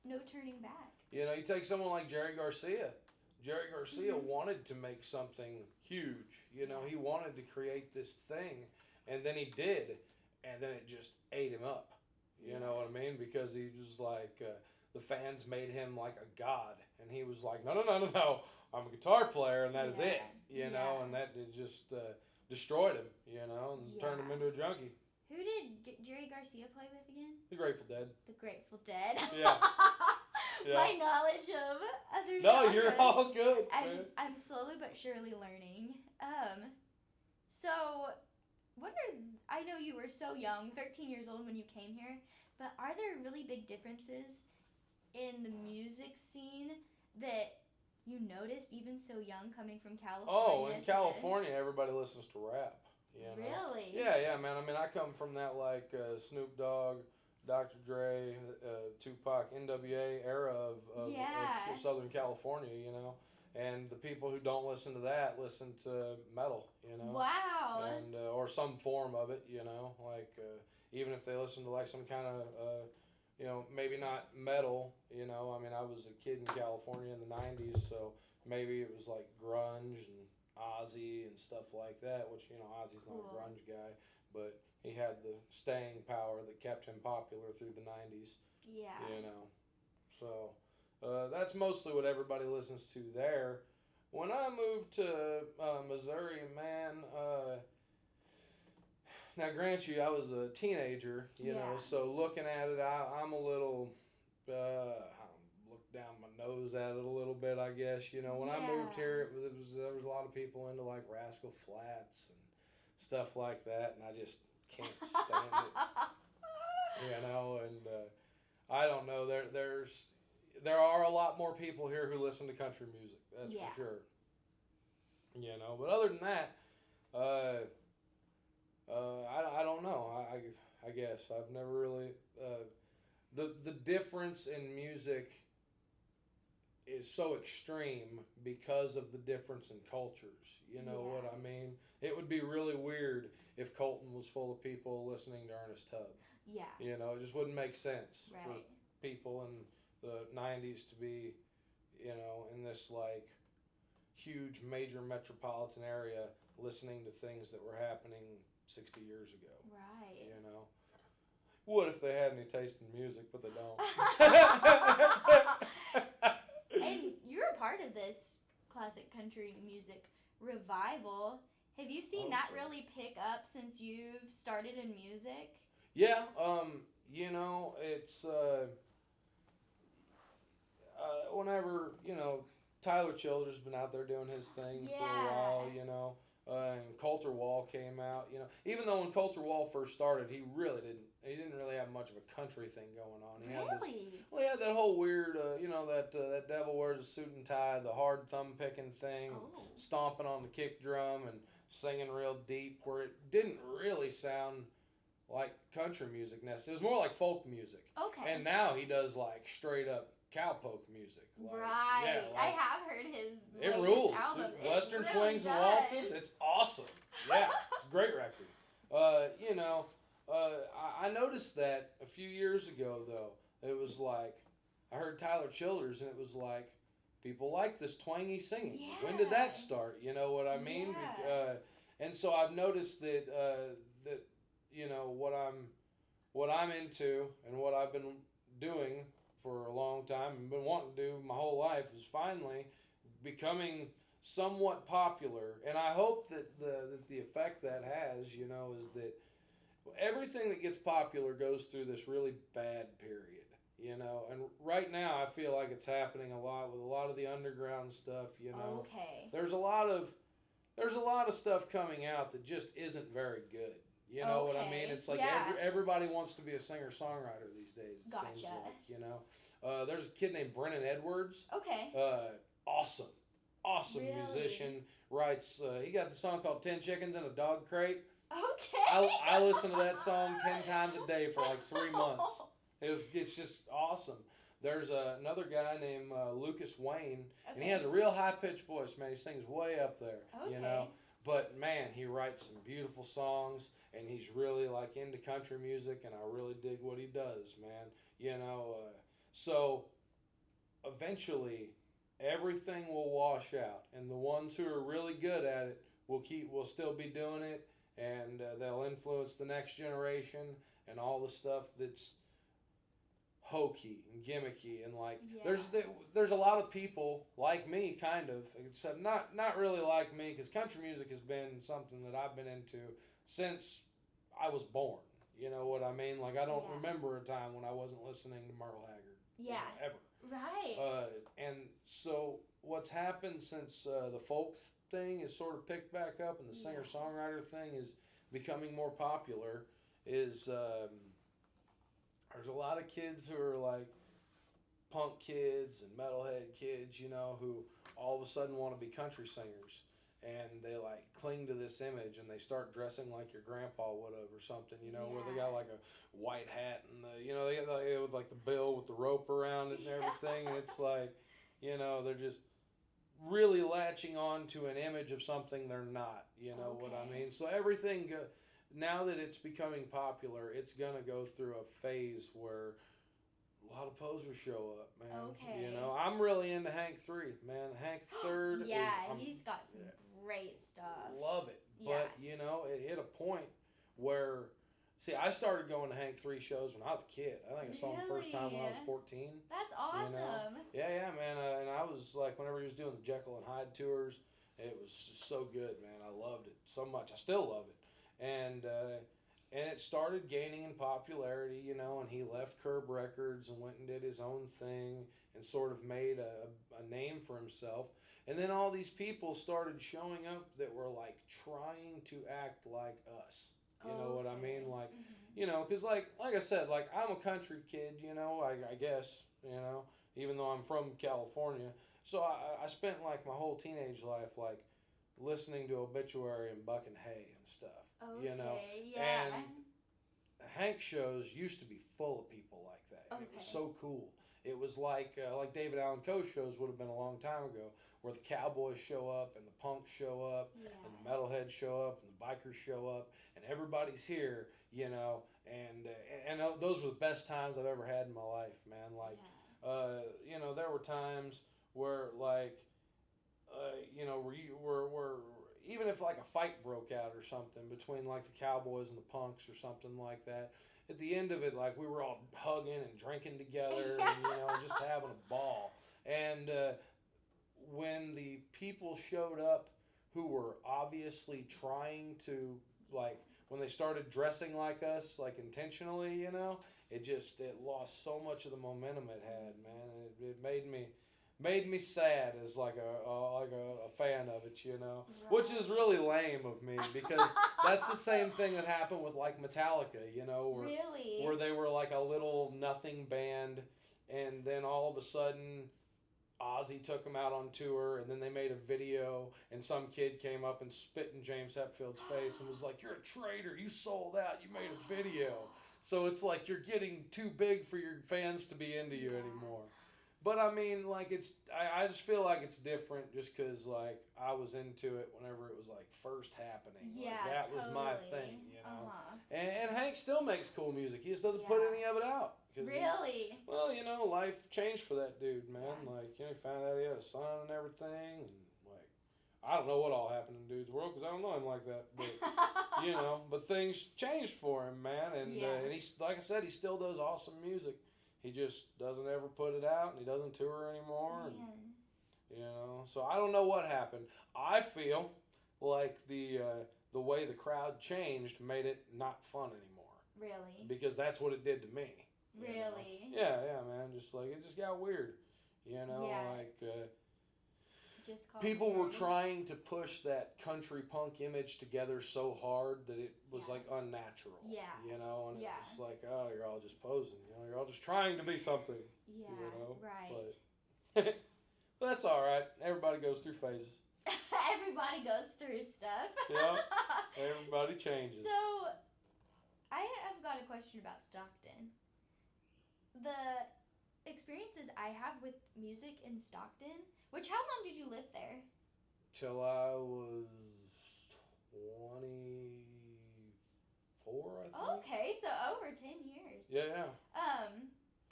no turning back. You know, you take someone like Jerry Garcia. Jerry Garcia Mhm. wanted to make something huge. You know, he wanted to create this thing, and then he did, and then it just ate him up. You know what I mean? Because he was like, the fans made him like a god, and he was like, no, I'm a guitar player, and that is it. You know, Yeah. and that it just destroyed him. You know, and turned him Yeah. into a junkie. Who did Jerry Garcia play with again? The Grateful Dead. The Grateful Dead. Yeah. Yeah. My knowledge of other No, genres. you're all good. Man. I'm slowly but surely learning. So what are I know you were so young, 13 years old when you came here, but are there really big differences in the music scene that you noticed even so young coming from California? Oh, in to- California, everybody listens to rap. You know? Really? Yeah, man. I mean, I come from that like Snoop Dogg, Dr. Dre, Tupac, NWA era of Yeah. Southern California. You know, and the people who don't listen to that listen to metal. You know. Wow. And or some form of it, you know, like even if they listen to like some kind of you know, maybe not metal, you know. I mean, I was a kid in California in the '90s, so maybe it was like grunge and Ozzy and stuff like that. Which, you know, Ozzy's not a Cool. grunge guy, but he had the staying power that kept him popular through the '90s. Yeah. You know, so that's mostly what everybody listens to there. When I moved to Missouri, man, now grant you, I was a teenager, you know, Yeah. so looking at it, I'm a little, look down my nose at it a little bit, I guess. You know, when I moved Yeah. here, there was a lot of people into like Rascal Flatts and stuff like that, and I just can't stand it. You know, and I don't know. There are a lot more people here who listen to country music. That's Yeah. for sure. You know, but other than that, I don't know. I guess I've never really the difference in music is so extreme because of the difference in cultures. You know what I mean? It would be really weird if Colton was full of people listening to Ernest Tubb. Yeah. You know, it just wouldn't make sense for Right. people in the '90s to be, you know, in this like huge major metropolitan area listening to things that were happening 60 years ago. Right. You know, would if they had any taste in music, but they don't. And you're a part of this classic country music revival. Have you seen Oh, that sure. really pick up since you've started in music? Yeah, you know, it's whenever, you know, Tyler Childers been out there doing his thing for a while, you know, and Coulter Wall came out, you know. Even though when Coulter Wall first started, he didn't really have much of a country thing going on. He had this, Really? well, he had that whole weird, you know, that devil wears a suit and tie, the hard thumb picking thing, Oh. stomping on the kick drum and singing real deep, where it didn't really sound like country music necessarily. It was more like folk music. Okay. And now he does like straight up cowpoke music. Like, right. Yeah, I like, have heard his it latest rules. album. Western it really Swings and does. Waltzes. It's awesome. Yeah, it's a great record. You know, I noticed that a few years ago though. It was like I heard Tyler Childers, and it was like people like this twangy singing. When did that Yeah. start? You know what I mean? Yeah. And so I've noticed that that you know what I'm into and what I've been doing for a long time and been wanting to do my whole life is finally becoming somewhat popular. And I hope that the effect that has, you know, is that everything that gets popular goes through this really bad period, you know. And right now I feel like it's happening a lot with a lot of the underground stuff, you know. Okay. There's a lot of stuff coming out that just isn't very good. You know what I mean? Okay, It's like yeah. everybody wants to be a singer-songwriter these days, it seems Gotcha. like, you know. There's a kid named Brennan Edwards. Okay. Awesome Really? musician. Writes, he got the song called 10 Chickens in a Dog Crate. Okay. I listen to that song 10 times a day for like 3 months. It's just awesome. There's another guy named Lucas Wayne, and he has a real high-pitched voice, man. He sings way up there, you know. But, man, he writes some beautiful songs, and he's really, like, into country music, and I really dig what he does, man. You know, so eventually everything will wash out, and the ones who are really good at it will still be doing it, and they'll influence the next generation, and all the stuff that's hokey and gimmicky, and like there's a lot of people like me, kind of, except not really like me, because country music has been something that I've been into since I was born. You know what I mean? Like, I don't remember a time when I wasn't listening to Merle Haggard. Yeah. You know, ever. Right. And so what's happened since the folk thing is sort of picked back up, and the singer-songwriter thing is becoming more popular, is there's a lot of kids who are like punk kids and metalhead kids, you know, who all of a sudden want to be country singers, and they like cling to this image, and they start dressing like your grandpa would have or something, you know, where they got like a white hat and you know, they got with like the bill with the rope around it and everything, and it's like, you know, they're just really latching on to an image of something they're not, you know what I mean? So everything now that it's becoming popular, it's gonna go through a phase where a lot of posers show up, man. You know, I'm really into Hank 3, man. Hank 3rd. He's got some great stuff. Love it. But, you know, it hit a point where, see, I started going to Hank 3 shows when I was a kid. I think I saw him the first time when I was 14. That's awesome. You know? Yeah, man. And I was like, whenever he was doing the Jekyll and Hyde tours, it was just so good, man. I loved it so much. I still love it. And it started gaining in popularity, you know, and he left Curb Records and went and did his own thing and sort of made a name for himself. And then all these people started showing up that were like trying to act like us. You know what I mean? Like, you know, because like I said, like, I'm a country kid, you know, I guess, you know, even though I'm from California. So I spent like my whole teenage life like listening to Obituary and Buck and Hay and stuff. You know? And Hank shows used to be full of people like that. And it was so cool. It was like David Allan Coe shows would have been a long time ago, where the cowboys show up and the punks show up and the metalheads show up and the bikers show up and everybody's here, you know, and those were the best times I've ever had in my life, man. Like, you know, there were times where like, you know, where even if like a fight broke out or something between like the cowboys and the punks or something like that, at the end of it, like, we were all hugging and drinking together and, you know, just having a ball. And when the people showed up who were obviously trying to, like, when they started dressing like us, like, intentionally, you know, it lost so much of the momentum it had, man. It made me sad as like a fan of it, you know, which is really lame of me, because that's the same thing that happened with like Metallica, you know, where they were like a little nothing band, and then all of a sudden Ozzy took him out on tour, and then they made a video, and some kid came up and spit in James Hetfield's face and was like, "You're a traitor. You sold out. You made a video." So it's like you're getting too big for your fans to be into you anymore. But I mean, like, I just feel like it's different just because, like, I was into it whenever it was, like, first happening. Yeah, like, that totally. was my thing, you know. Uh-huh. And Hank still makes cool music. He just doesn't put any of it out. Really? Well, you know, life changed for that dude, man. Yeah. Like, you know, he found out he had a son and everything. And, like, I don't know what all happened in dude's world because I don't know him like that. But, you know, but things changed for him, man. And, and he's, like I said, he still does awesome music. He just doesn't ever put it out, and he doesn't tour anymore. And, you know, so I don't know what happened. I feel like the way the crowd changed made it not fun anymore. Really? Because that's what it did to me. Really? Yeah, man. Just like it just got weird. You know, like just people were trying to push that country punk image together so hard that it was like unnatural. Yeah. You know, and it was like, oh, you're all just posing. You know, you're all just trying to be something. Yeah. You know? Right. But that's all right. Everybody goes through phases. Everybody goes through stuff. Yeah. Everybody changes. So, I have got a question about Stockton. The experiences I have with music in Stockton, which how long did you live there? Till I was 24, I think. Okay, so over 10 years. Yeah.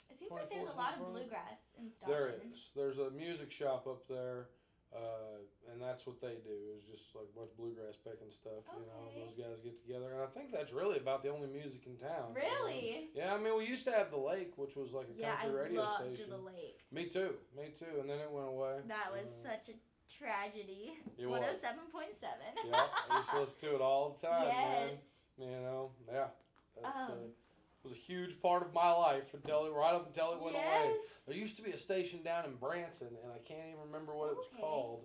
It seems like there's a lot of bluegrass in Stockton. There is. There's a music shop up there, and that's what they do. Is just like a bunch of bluegrass picking stuff. You know, those guys get together, and I think that's really about the only music in town. Really? You know? Yeah, I mean, we used to have the Lake, which was like a country radio station. Yeah, I loved the Lake. Me too, and then it went away. That was such a tragedy. It 107.7. Yeah, I used to listen to it all the time. Yes. Man. You know, yeah. That's, was a huge part of my life right up until it went away. There used to be a station down in Branson, and I can't even remember what it was called.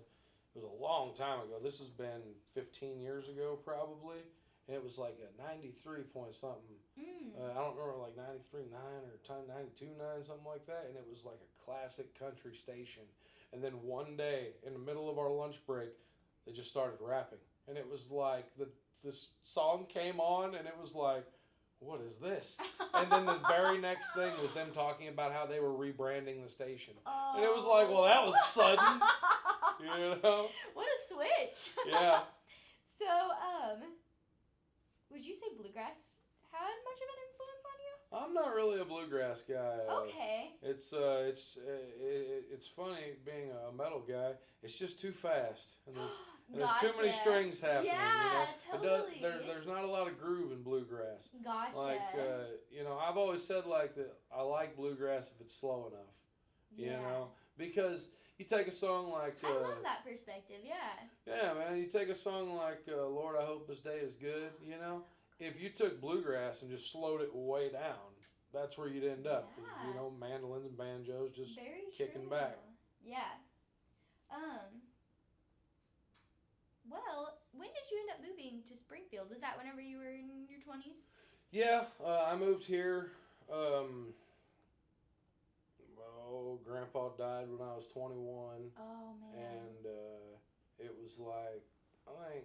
It was a long time ago. This has been 15 years ago, probably. And it was like a 93 point something. I don't remember, like 93.9 or 92.9, something like that. And it was like a classic country station. And then one day, in the middle of our lunch break, they just started rapping. And it was like, this song came on, and it was like, what is this? And then the very next thing was them talking about how they were rebranding the station. Oh. And it was like, well, that was sudden. You know? What a switch. Yeah. So, would you say bluegrass had much of an influence on you? I'm not really a bluegrass guy. Okay. It's funny being a metal guy. It's just too fast. And there's too many strings happening. Yeah, you know? totally. There's not a lot of groove in bluegrass. Gotcha. Like, you know, I've always said like that I like bluegrass if it's slow enough. You know? Because you take a song like... I love that perspective, yeah. Yeah, man. You take a song like Lord, I Hope This Day Is Good, you know? If you took bluegrass and just slowed it way down, that's where you'd end up. Yeah. You know, mandolins and banjos just Very kicking true. back. Yeah. Well, when did you end up moving to Springfield? Was that whenever you were in your 20s? Yeah, I moved here. Grandpa died when I was 21. Oh, man. And it was like, I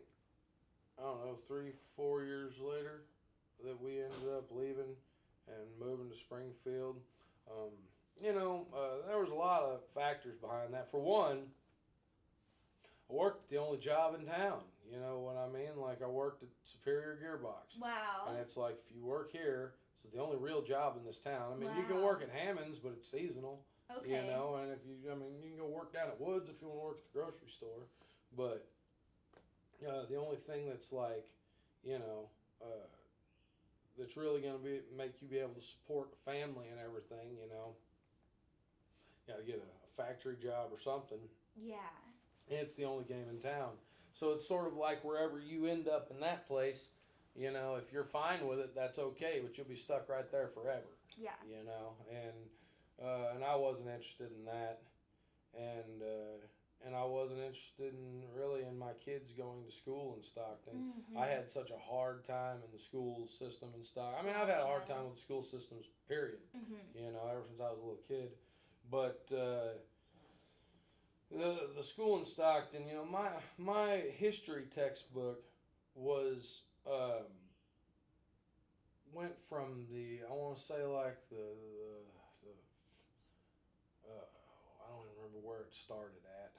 don't know, 3-4 years later that we ended up leaving and moving to Springfield. You know, there was a lot of factors behind that. For one, I worked the only job in town. You know what I mean? Like, I worked at Superior Gearbox. Wow. And it's like, if you work here, this is the only real job in this town. I mean, you can work at Hammond's, but it's seasonal. Okay. You know, and you can go work down at Woods if you want to work at the grocery store. But the only thing that's like, you know, that's really going to make you be able to support a family and everything, you know, got to get a factory job or something. Yeah. And it's the only game in town. So it's sort of like wherever you end up in that place, you know, if you're fine with it, that's okay, but you'll be stuck right there forever. Yeah. You know, and I wasn't interested in that. And I wasn't interested in my kids going to school in Stockton. Mm-hmm. I had such a hard time in the school system in Stockton. I mean, I've had a hard time with the school systems, period. Mm-hmm. You know, ever since I was a little kid. But the school in Stockton, you know, my history textbook was went from the, I want to say like the I don't even remember where it started at,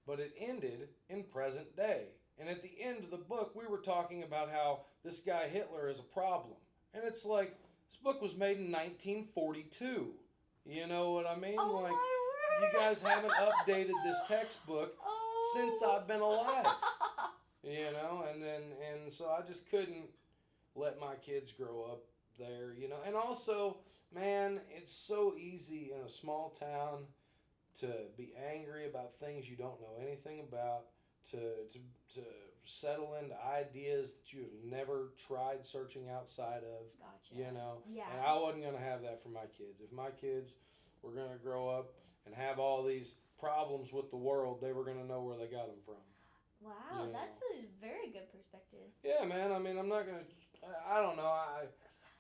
but it ended in present day. And at the end of the book, we were talking about how this guy Hitler is a problem. And it's like, this book was made in 1942. You know what I mean? Oh Like, my you word! guys haven't updated this textbook since Oh. I've been alive. You know, and so I just couldn't let my kids grow up there, you know. And also, man, it's so easy in a small town to be angry about things you don't know anything about, to settle into ideas that you have never tried searching outside of, Gotcha. you know. Yeah. And I wasn't going to have that for my kids. If my kids were going to grow up and have all these problems with the world, they were going to know where they got them from. Wow, You that's know. a very good perspective. Yeah, man. I mean, I'm not going to, I don't know.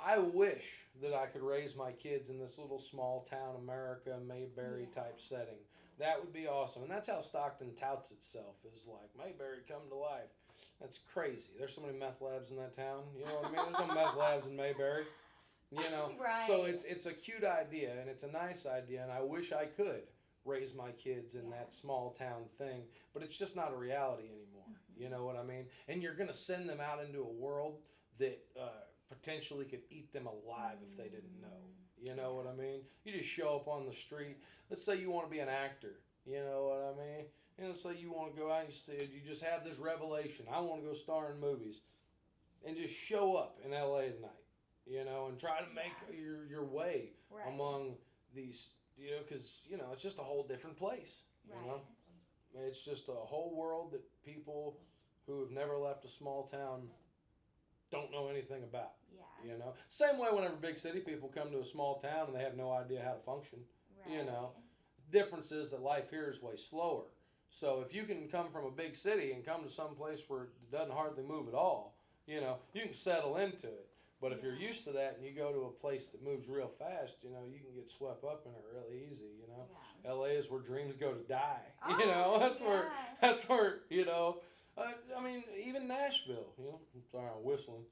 I wish that I could raise my kids in this little small town America, Mayberry Yeah. type setting. That would be awesome. And that's how Stockton touts itself, is like, Mayberry come to life. That's crazy. There's so many meth labs in that town. You know what I mean? There's no meth labs in Mayberry. You know? Right. So it's a cute idea and it's a nice idea, and I wish I could raise my kids in Yeah. that small town thing, but it's just not a reality anymore. Mm-hmm. You know what I mean? And you're going to send them out into a world that potentially could eat them alive if they didn't know. You know what I mean? You just show up on the street. Let's say you want to be an actor. You know what I mean? And let's say you want to go out and you just have this revelation. I want to go star in movies. And just show up in LA tonight. You know, and try to make your way Right. among these, you know, because, you know, it's just a whole different place. You Right. know? It's just a whole world that people who have never left a small town don't know anything about. Yeah. You know, same way whenever big city people come to a small town and they have no idea how to function. Right. You know, difference is that life here is way slower. So if you can come from a big city and come to some place where it doesn't hardly move at all, you know, you can settle into it. But if you're Yeah. used to that and you go to a place that moves real fast, you know, you can get swept up in it really easy. You know, Yeah. LA is where dreams go to die. Oh, You know, that's where yeah. that's where, you know. I mean, even Nashville. You know, I'm sorry, I'm whistling.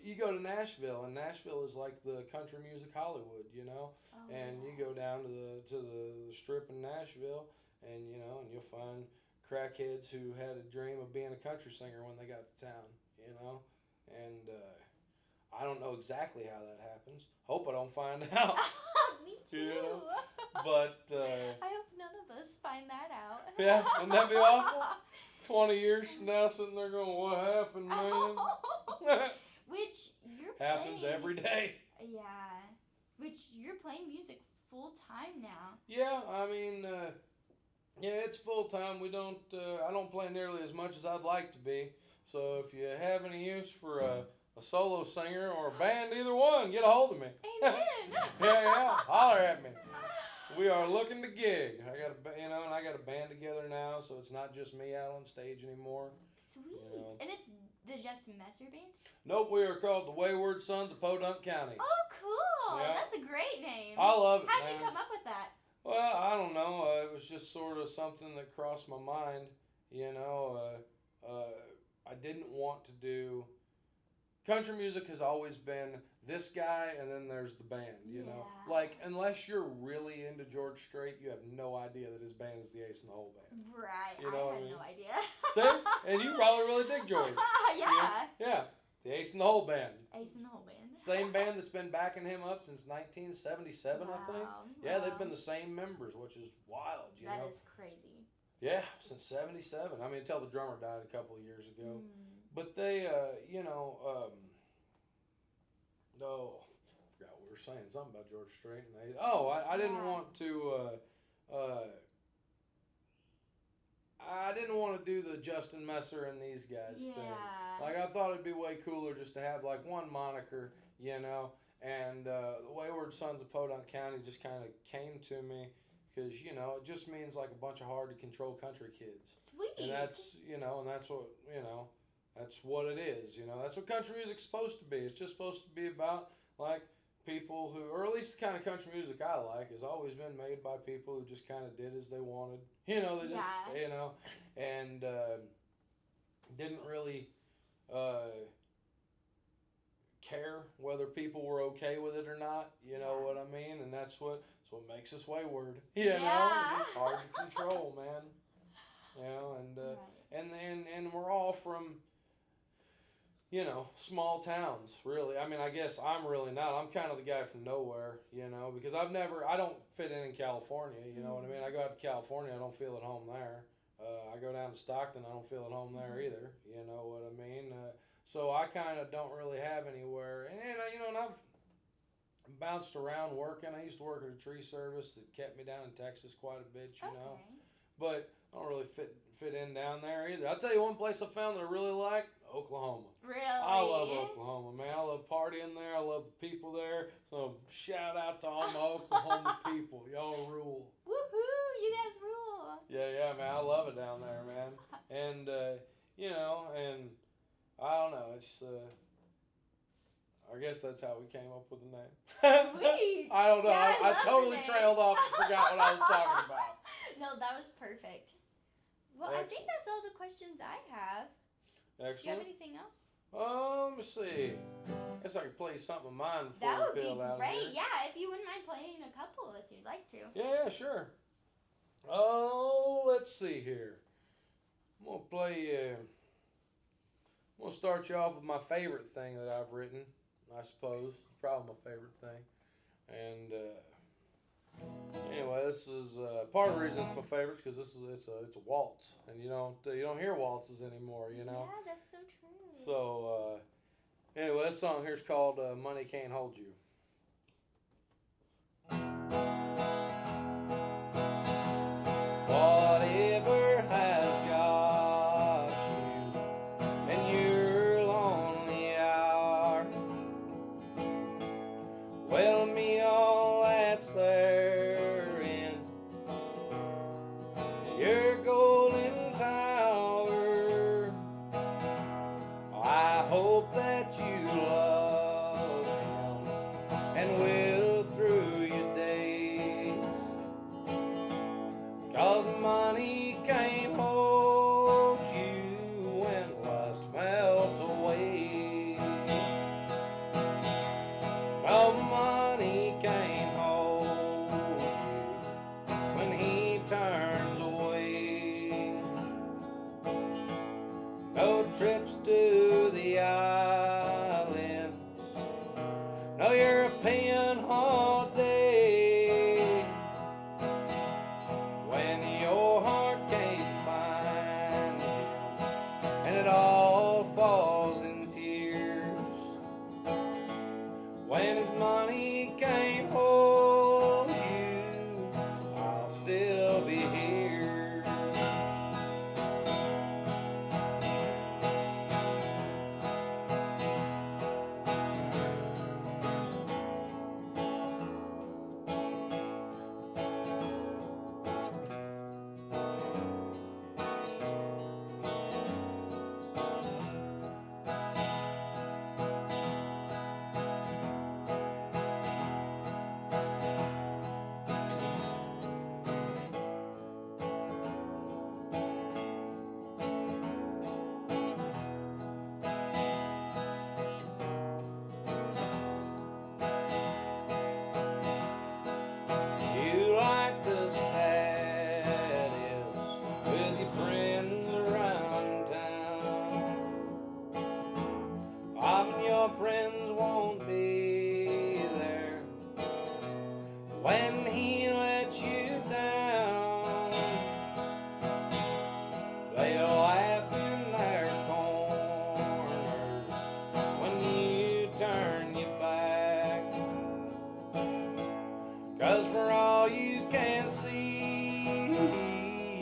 You go to Nashville, and Nashville is like the country music Hollywood, you know. Oh, And you yeah. go down to the strip in Nashville, and you know, and you'll find crackheads who had a dream of being a country singer when they got to town, you know. And I don't know exactly how that happens. Hope I don't find out. Me too. You know? But I hope none of us find that out. yeah, wouldn't that be awful? 20 years from now, sitting there going, "What happened, man?" Which you're Happens playing, every day. Yeah. Which you're playing music full time now. Yeah, I mean, yeah, it's full time. We don't, I don't play nearly as much as I'd like to be. So if you have any use for a solo singer or a band, either one, get a hold of me. Amen. Yeah, holler at me. We are looking to gig. And I got a band together now, so it's not just me out on stage anymore. Sweet. You know. And it's the Justin Messer band? Nope, we are called the Wayward Sons of Podunk County. Oh, cool. Yeah. That's a great name. I love it, How'd man. you come up with that? Well, I don't know. It was just sort of something that crossed my mind. You know, I didn't want to do. Country music has always been this guy, and then there's the band. You know, Yeah. like unless you're really into George Strait, you have no idea that his band is the Ace in the Hole band. Right. You know I what I had mean? no idea. See, and you probably really dig George. Yeah. Yeah, the Ace in the Hole band. Ace in the whole band. Same band that's been backing him up since 1977, I think. Wow, Yeah, they've wow. been the same members, which is wild, you That know. is crazy. Yeah, since 77. I mean, until the drummer died a couple of years ago. Mm. But they, you know, no, I forgot what we were saying. Something about George Strait. And I didn't Yeah. want to, I didn't want to do the Justin Messer and these guys thing. Yeah. Like, I thought it'd be way cooler just to have, like, one moniker, you know. And the Wayward Sons of Podunk County just kind of came to me because, you know, it just means, like, a bunch of hard-to-control country kids. Sweet. And that's, you know, and that's what, you know, that's what it is. You know, that's what country music's supposed to be. It's just supposed to be about, like, people who, or at least the kind of country music I like, has always been made by people who just kind of did as they wanted. You know, they just, Yeah. you know, and didn't really care whether people were okay with it or not. You know Yeah. what I mean? And that's what makes us wayward. You know, Yeah. it's hard to control, man. You know, and Right. and we're all from, you know, small towns, really. I mean, I guess I'm really not. I'm kind of the guy from nowhere, you know, because I don't fit in California, you know what I mean? I go out to California, I don't feel at home there. I go down to Stockton, I don't feel at home there either, you know what I mean? So I kind of don't really have anywhere. And you know, and I've bounced around working. I used to work at a tree service that kept me down in Texas quite a bit, you know. Okay. But I don't really fit in down there either. I'll tell you one place I found that I really like, Oklahoma. Really? I love Oklahoma, man. I love partying there. I love the people there. So shout out to all my Oklahoma people. Y'all rule. Woohoo! You guys rule. Yeah, man. I love it down there, man. And you know, and I don't know. It's I guess that's how we came up with the name. Sweet. I don't know. Yeah, I I love the totally name. trailed off and forgot what I was talking about. No, that was perfect. Well, I think Excellent. that's all the questions I have. Do you have Excellent. anything else? Let me see. Guess I could play something of mine before That would we be peel out of great. here. Yeah, if you wouldn't mind playing a couple if you'd like to. Yeah, sure. Oh, let's see here. I'm gonna play. I'm gonna start you off with my favorite thing that I've written. I suppose probably my favorite thing. And anyway, this is part of the reason it's my favorite because it's a waltz, and you don't hear waltzes anymore. You know. Yeah, that's so true. So anyway, this song here's called "Money Can't Hold You." Whatever has got you in your lonely hour, well, me all that's there in your golden tower. I hope that you love him and will through your days, 'cause money can't hold you when lust melts away. No, money can't hold you when he turns away. No trips to the islands, no European holiday, when your heart can't find him and it all falls in tears. When his money can't hold you, I'll still be here. You like the status with your friends around town. Often your friends won't be there when he lets you down. They'll laugh in their corners when you turn your back, 'cause for all you can see,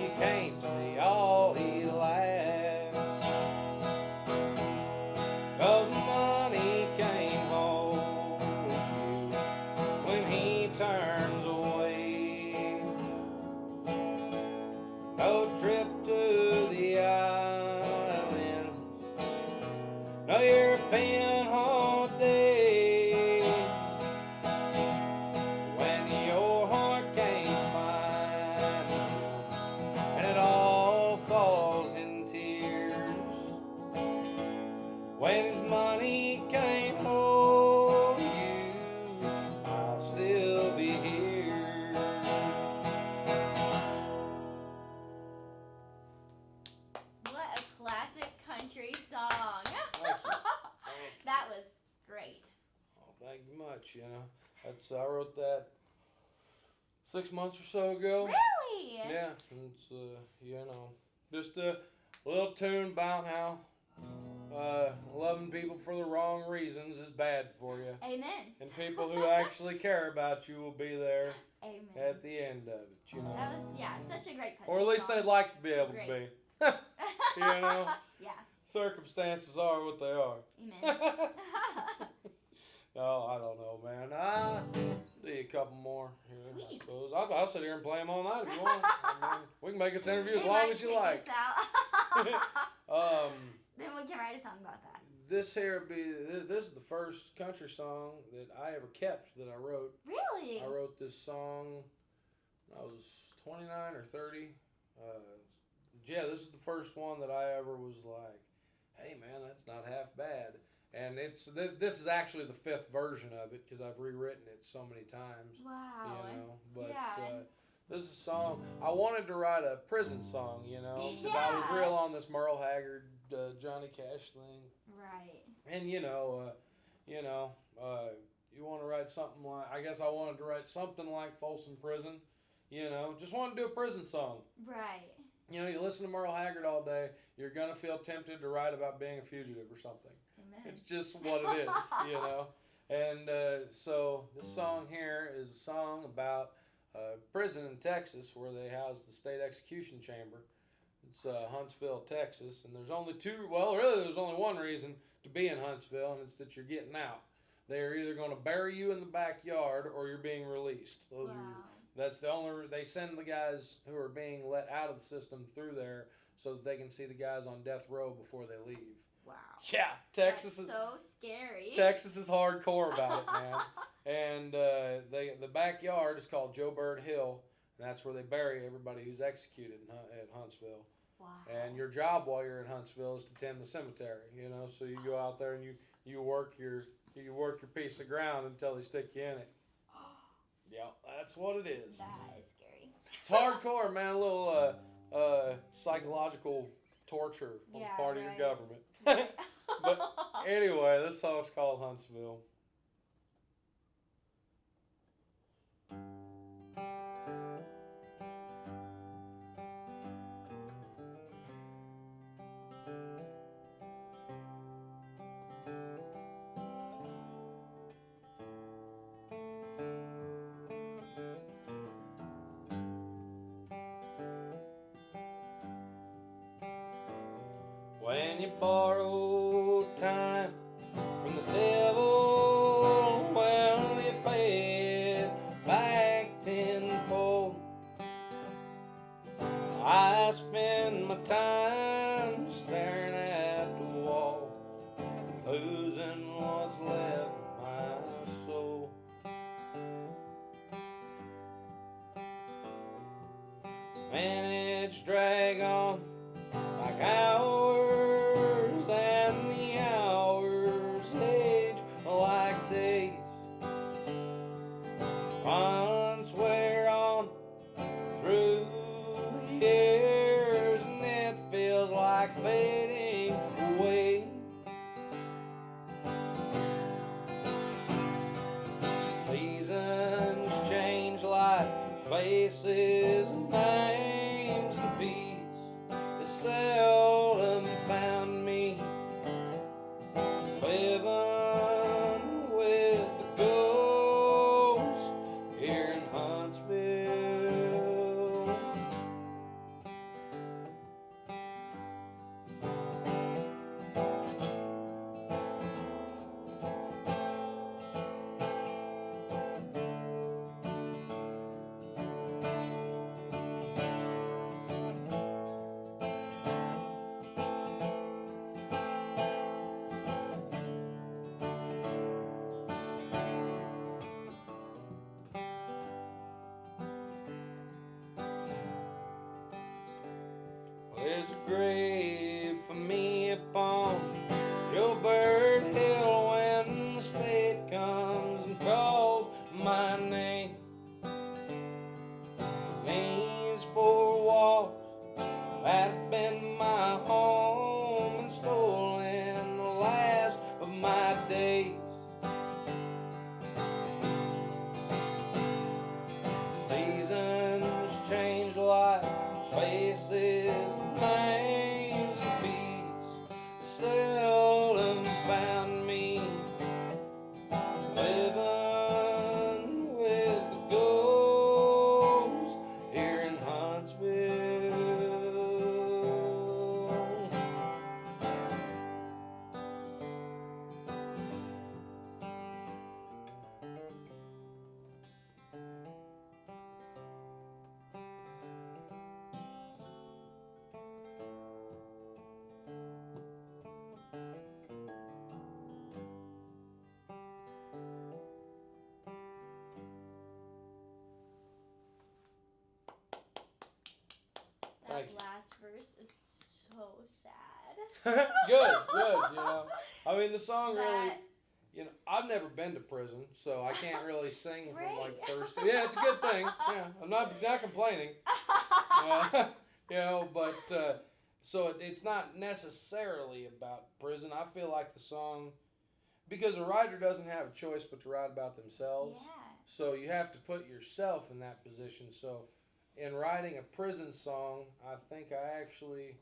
you can't see all he lacks. 'Cause money can't hold you when he turns away. No trip to the islands, no European holiday, You know, I wrote that 6 months or so ago. Really? Yeah, and it's you know, just a little tune about how loving people for the wrong reasons is bad for you, Amen. and people who actually care about you will be there Amen. at the end of it. You know, That was such a great cut. or at least they'd like to be able to Great. be. You know, Yeah. circumstances are what they are. Amen. Oh, I don't know, man. Do you a couple more here. Sweet. I suppose. I'll sit here and play them all night if you want. I mean, we can make this interview as They long might as you kick like. us out. Um, Then we can write a song about that. this is the first country song that I ever kept that I wrote. Really? I wrote this song when I was 29 or 30. Yeah, this is the first one that I ever was like, hey man, that's not half bad. And this is actually the fifth version of it because I've rewritten it so many times. Wow. You know, but Yeah. this is a song I wanted to write a prison song. You know, because I was Yeah. real on this Merle Haggard, Johnny Cash thing. Right. And you want to write something like, I guess I wanted to write something like Folsom Prison. You know, just wanted to do a prison song. Right. You know, you listen to Merle Haggard all day, you're gonna feel tempted to write about being a fugitive or something. Amen. It's just what it is, you know. And so this song here is a song about prison in Texas where they house the state execution chamber. It's Huntsville, Texas, and there's only there's only one reason to be in Huntsville, and it's that you're getting out. They're either going to bury you in the backyard or you're being released. That's the only. They send the guys who are being let out of the system through there so that they can see the guys on death row before they leave. Wow. Yeah, Texas That's is so scary. Texas is hardcore about it, man. And the backyard is called Joe Bird Hill, and that's where they bury everybody who's executed at Huntsville. Wow. And your job while you're in Huntsville is to tend the cemetery. You know, so you go out there and you work your piece of ground until they stick you in it. Yeah, that's what it is. That is scary. It's hardcore, man. A little psychological torture on the part of your government. But anyway, this song's called Huntsville. When you borrow time from the devil, well, you pay it back tenfold. I spend my time staring at the wall, losing what's left of my soul. Minutes drag on like hours, and the hours age like days. Months wear on through years, and it feels like fading away. Seasons change like faces and names, and peace is seldom found me living with the ghost here in Huntsville. There's a grave for me upon Joe Bird Hill when the state comes and calls my name. These four walls that have been my home and stolen the last of my days. faces, names, and beats seldom found me living with the ghost here in Huntsville. That Thank you. last verse is so sad. Good. I mean, the song really, That- I've never been to prison, so I can't really sing from like Great. first. Yeah, it's a good thing. Yeah, I'm not complaining. But so it's not necessarily about prison. I feel like the song, because a writer doesn't have a choice but to write about themselves. Yeah. So you have to put yourself in that position. So in writing a prison song, I think I actually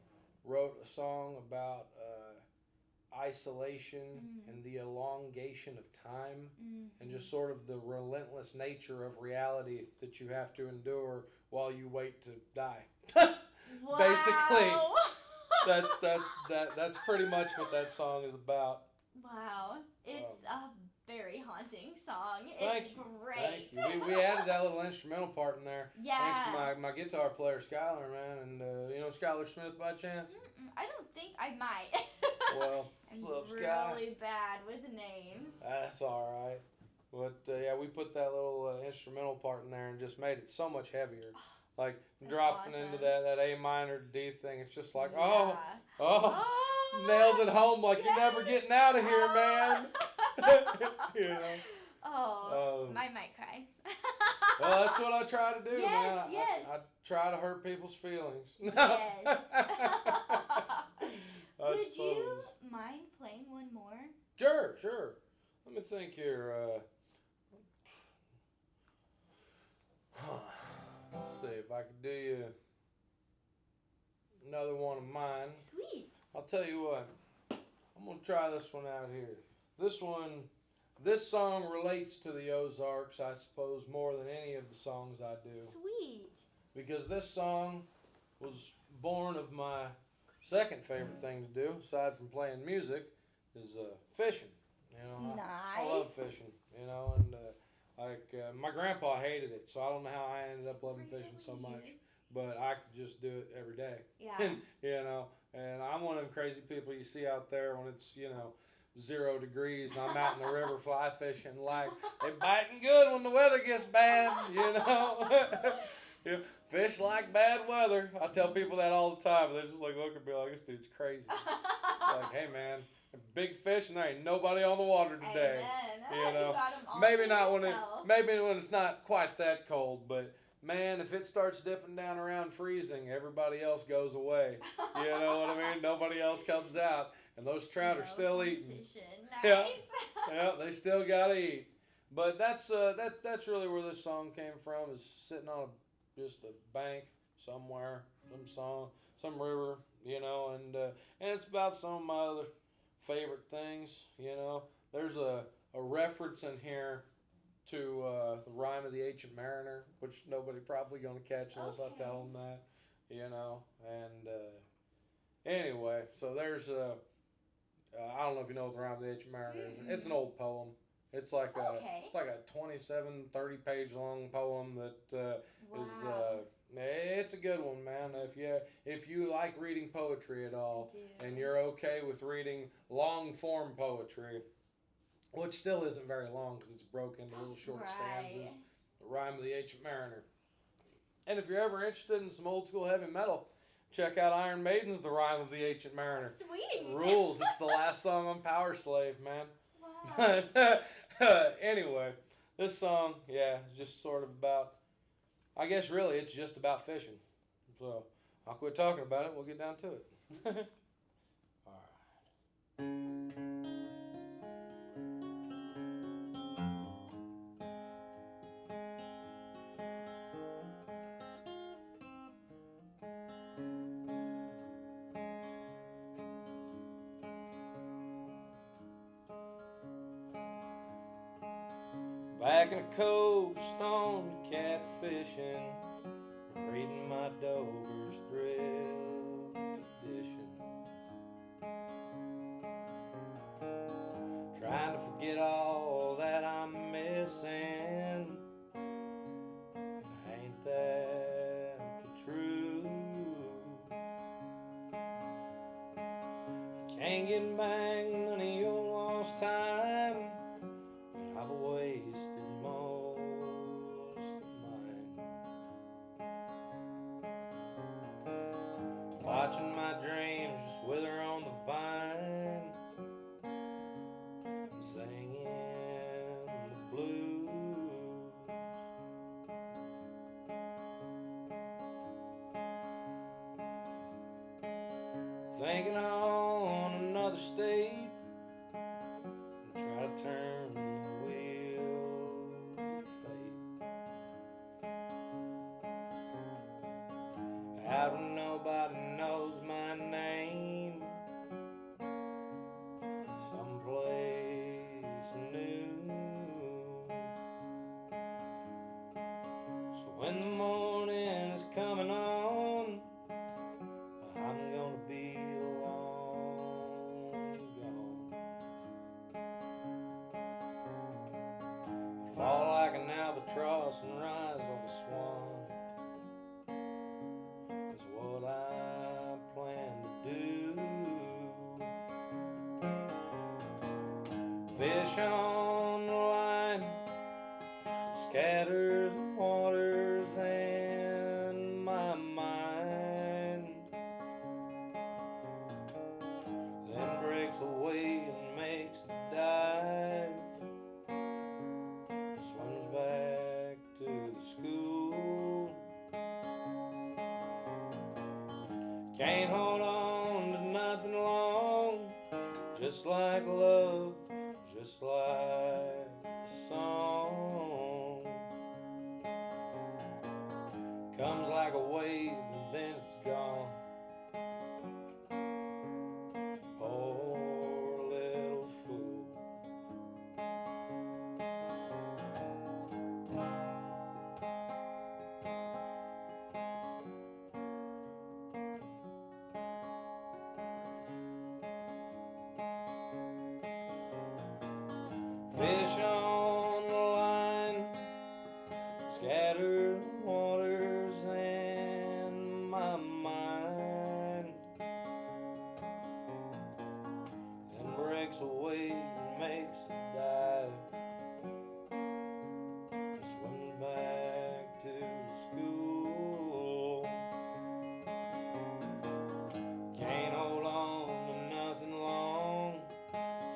wrote a song about isolation and the elongation of time and just sort of the relentless nature of reality that you have to endure while you wait to die. Wow. Basically, that's pretty much what that song is about. Wow. It's a very haunting song. Thank It's you. great. Thank you. We added that little instrumental part in there. Yeah. Thanks to my guitar player, Skylar, man. And you know Skylar Smith by chance? I don't think I might. Well, I'm what's up, Sky? really bad with names. That's all right. But yeah, we put that little instrumental part in there and just made it so much heavier. Like That's dropping into awesome. that A minor to D thing. It's just like, Yeah. oh, nails it home like you're never getting out of here, man. You know. Oh, I might cry. Well, that's what I try to do, Yes, man. yes. I try to hurt people's feelings. Yes. I Would you suppose. mind playing one more? Sure. Let me think here. Let's see if I could do you another one of mine. Sweet. I'll tell you what. I'm gonna try this one out here. This song relates to the Ozarks, I suppose, more than any of the songs I do. Sweet. Because this song was born of my second favorite thing to do, aside from playing music, is fishing. You know, I love Nice. fishing. You know, and my grandpa hated it, so I don't know how I ended up loving fishing so much. But I could just do it every day. Yeah. You know, and I'm one of them crazy people you see out there when it's 0 degrees and I'm out in the river fly fishing, like they biting good when the weather gets bad. Fish like bad weather. I tell people that all the time, and they're just like look at me like this dude's crazy. Like, hey man, big fish and there ain't nobody on the water today. Amen. You know, You got 'em all maybe to not yourself. when it's not quite that cold, but man, if it starts dipping down around freezing, everybody else goes away. You know what I mean? Nobody else comes out, and those trout are No still eating. competition. Yeah. Nice. Yeah, they still gotta eat. But that's really where this song came from. Is sitting on just a bank somewhere, some river, and it's about some of my other favorite things. There's a reference in here to the rhyme of the Ancient Mariner, which nobody probably gonna catch unless I tell them that. And anyway, so there's I don't know if you know what the rhyme of the Ancient Mariner is. It's an old poem. It's like a 27, 30 page long poem that Wow. it's a good one, man. If you like reading poetry at all, I do. and you're okay with reading long form poetry, which still isn't very long because it's broken into little short stanzas, the rhyme of the Ancient Mariner. And if you're ever interested in some old school heavy metal, check out Iron Maiden's The Rhyme of the Ancient Mariner. Sweet. Rules. It's the last song on Power Slave, man. Wow. But anyway, this song, is just sort of about, I guess really it's just about fishing. So I'll quit talking about it. We'll get down to it. All right. back in the cove, stoned catfishing, reading my Dover's thrift edition. Trying to forget all that I'm missing. Ain't that the truth? You can't get back none of your lost time. I've wasted most of mine. Watching my dreams just wither on the vine, singing the blues. Thinking on another state, try to turn the wheels of fate. Out when nobody knows my name, someplace new. So when the morning is coming on, I'm gonna be long gone. Fall like an albatross and rise like a swan. That's what I plan to do. Fish on the line, scatters the waters and my mind. Then breaks away and makes the dive. Swims back to the school. Can't hold on to nothing long. Just like love, just like a song. Comes like a wave and then it's gone. Poor little fool. Fish on the line, scattered waters and my mind. Then breaks away and makes a dive. Swims back to school. Can't hold on to nothing long.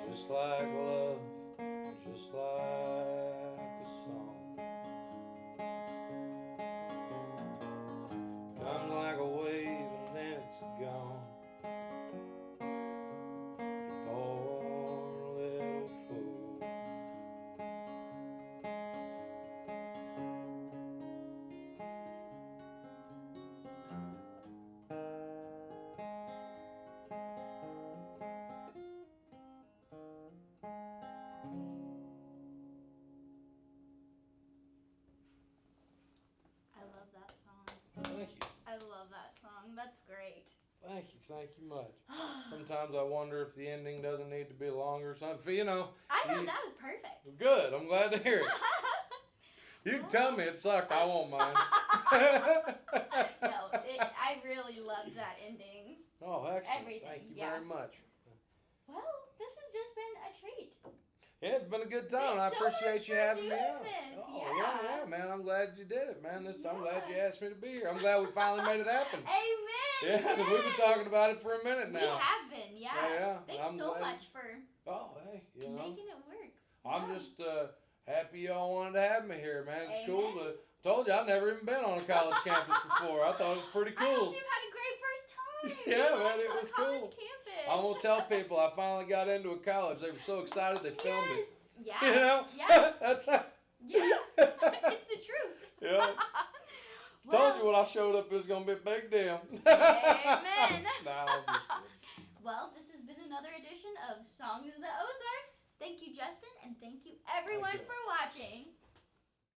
Just like love, just like a song. Comes like a wave and then it's gone. You poor little fool. I love that song. Thank you. I love that song. That's great. Thank you much. Sometimes I wonder if the ending doesn't need to be longer or something. You know, I know, that was perfect. good. I'm glad to hear it. You can tell me it sucked. I won't mind. No, I really loved that ending. Oh, excellent. Everything, Thank you yeah. very much. Well, this has just been a treat. Yeah, it's been a good time. Thanks I so appreciate much you for having me doing on. this, Oh, yeah. man. I'm glad you did it, man. I'm glad you Yeah. asked me to be here. I'm glad we finally made it happen. Amen. Yeah, 'cause we've been talking about it for a minute We now. have been, yeah. Yeah, Thanks I'm so glad. much for Oh, hey, you know. making it work. I'm Yeah. just happy y'all wanted to have me here, man. It's cool Amen. to. Told you I've never even been on a college campus before. I thought it was pretty I hope cool. you've had a great first time. Yeah, on man, it a was college cool. campus. I'm gonna tell people I finally got into a college. They were so excited they filmed it. Yes. Yeah. You know? Yeah. That's how. Yeah. It's the truth. Yeah. Told you when I showed up it was gonna be a big deal. Amen. Nah, I'm just kidding. Well, this has been another edition of Songs of the Ozarks. Thank Thank you, Justin, and thank you everyone you. for watching.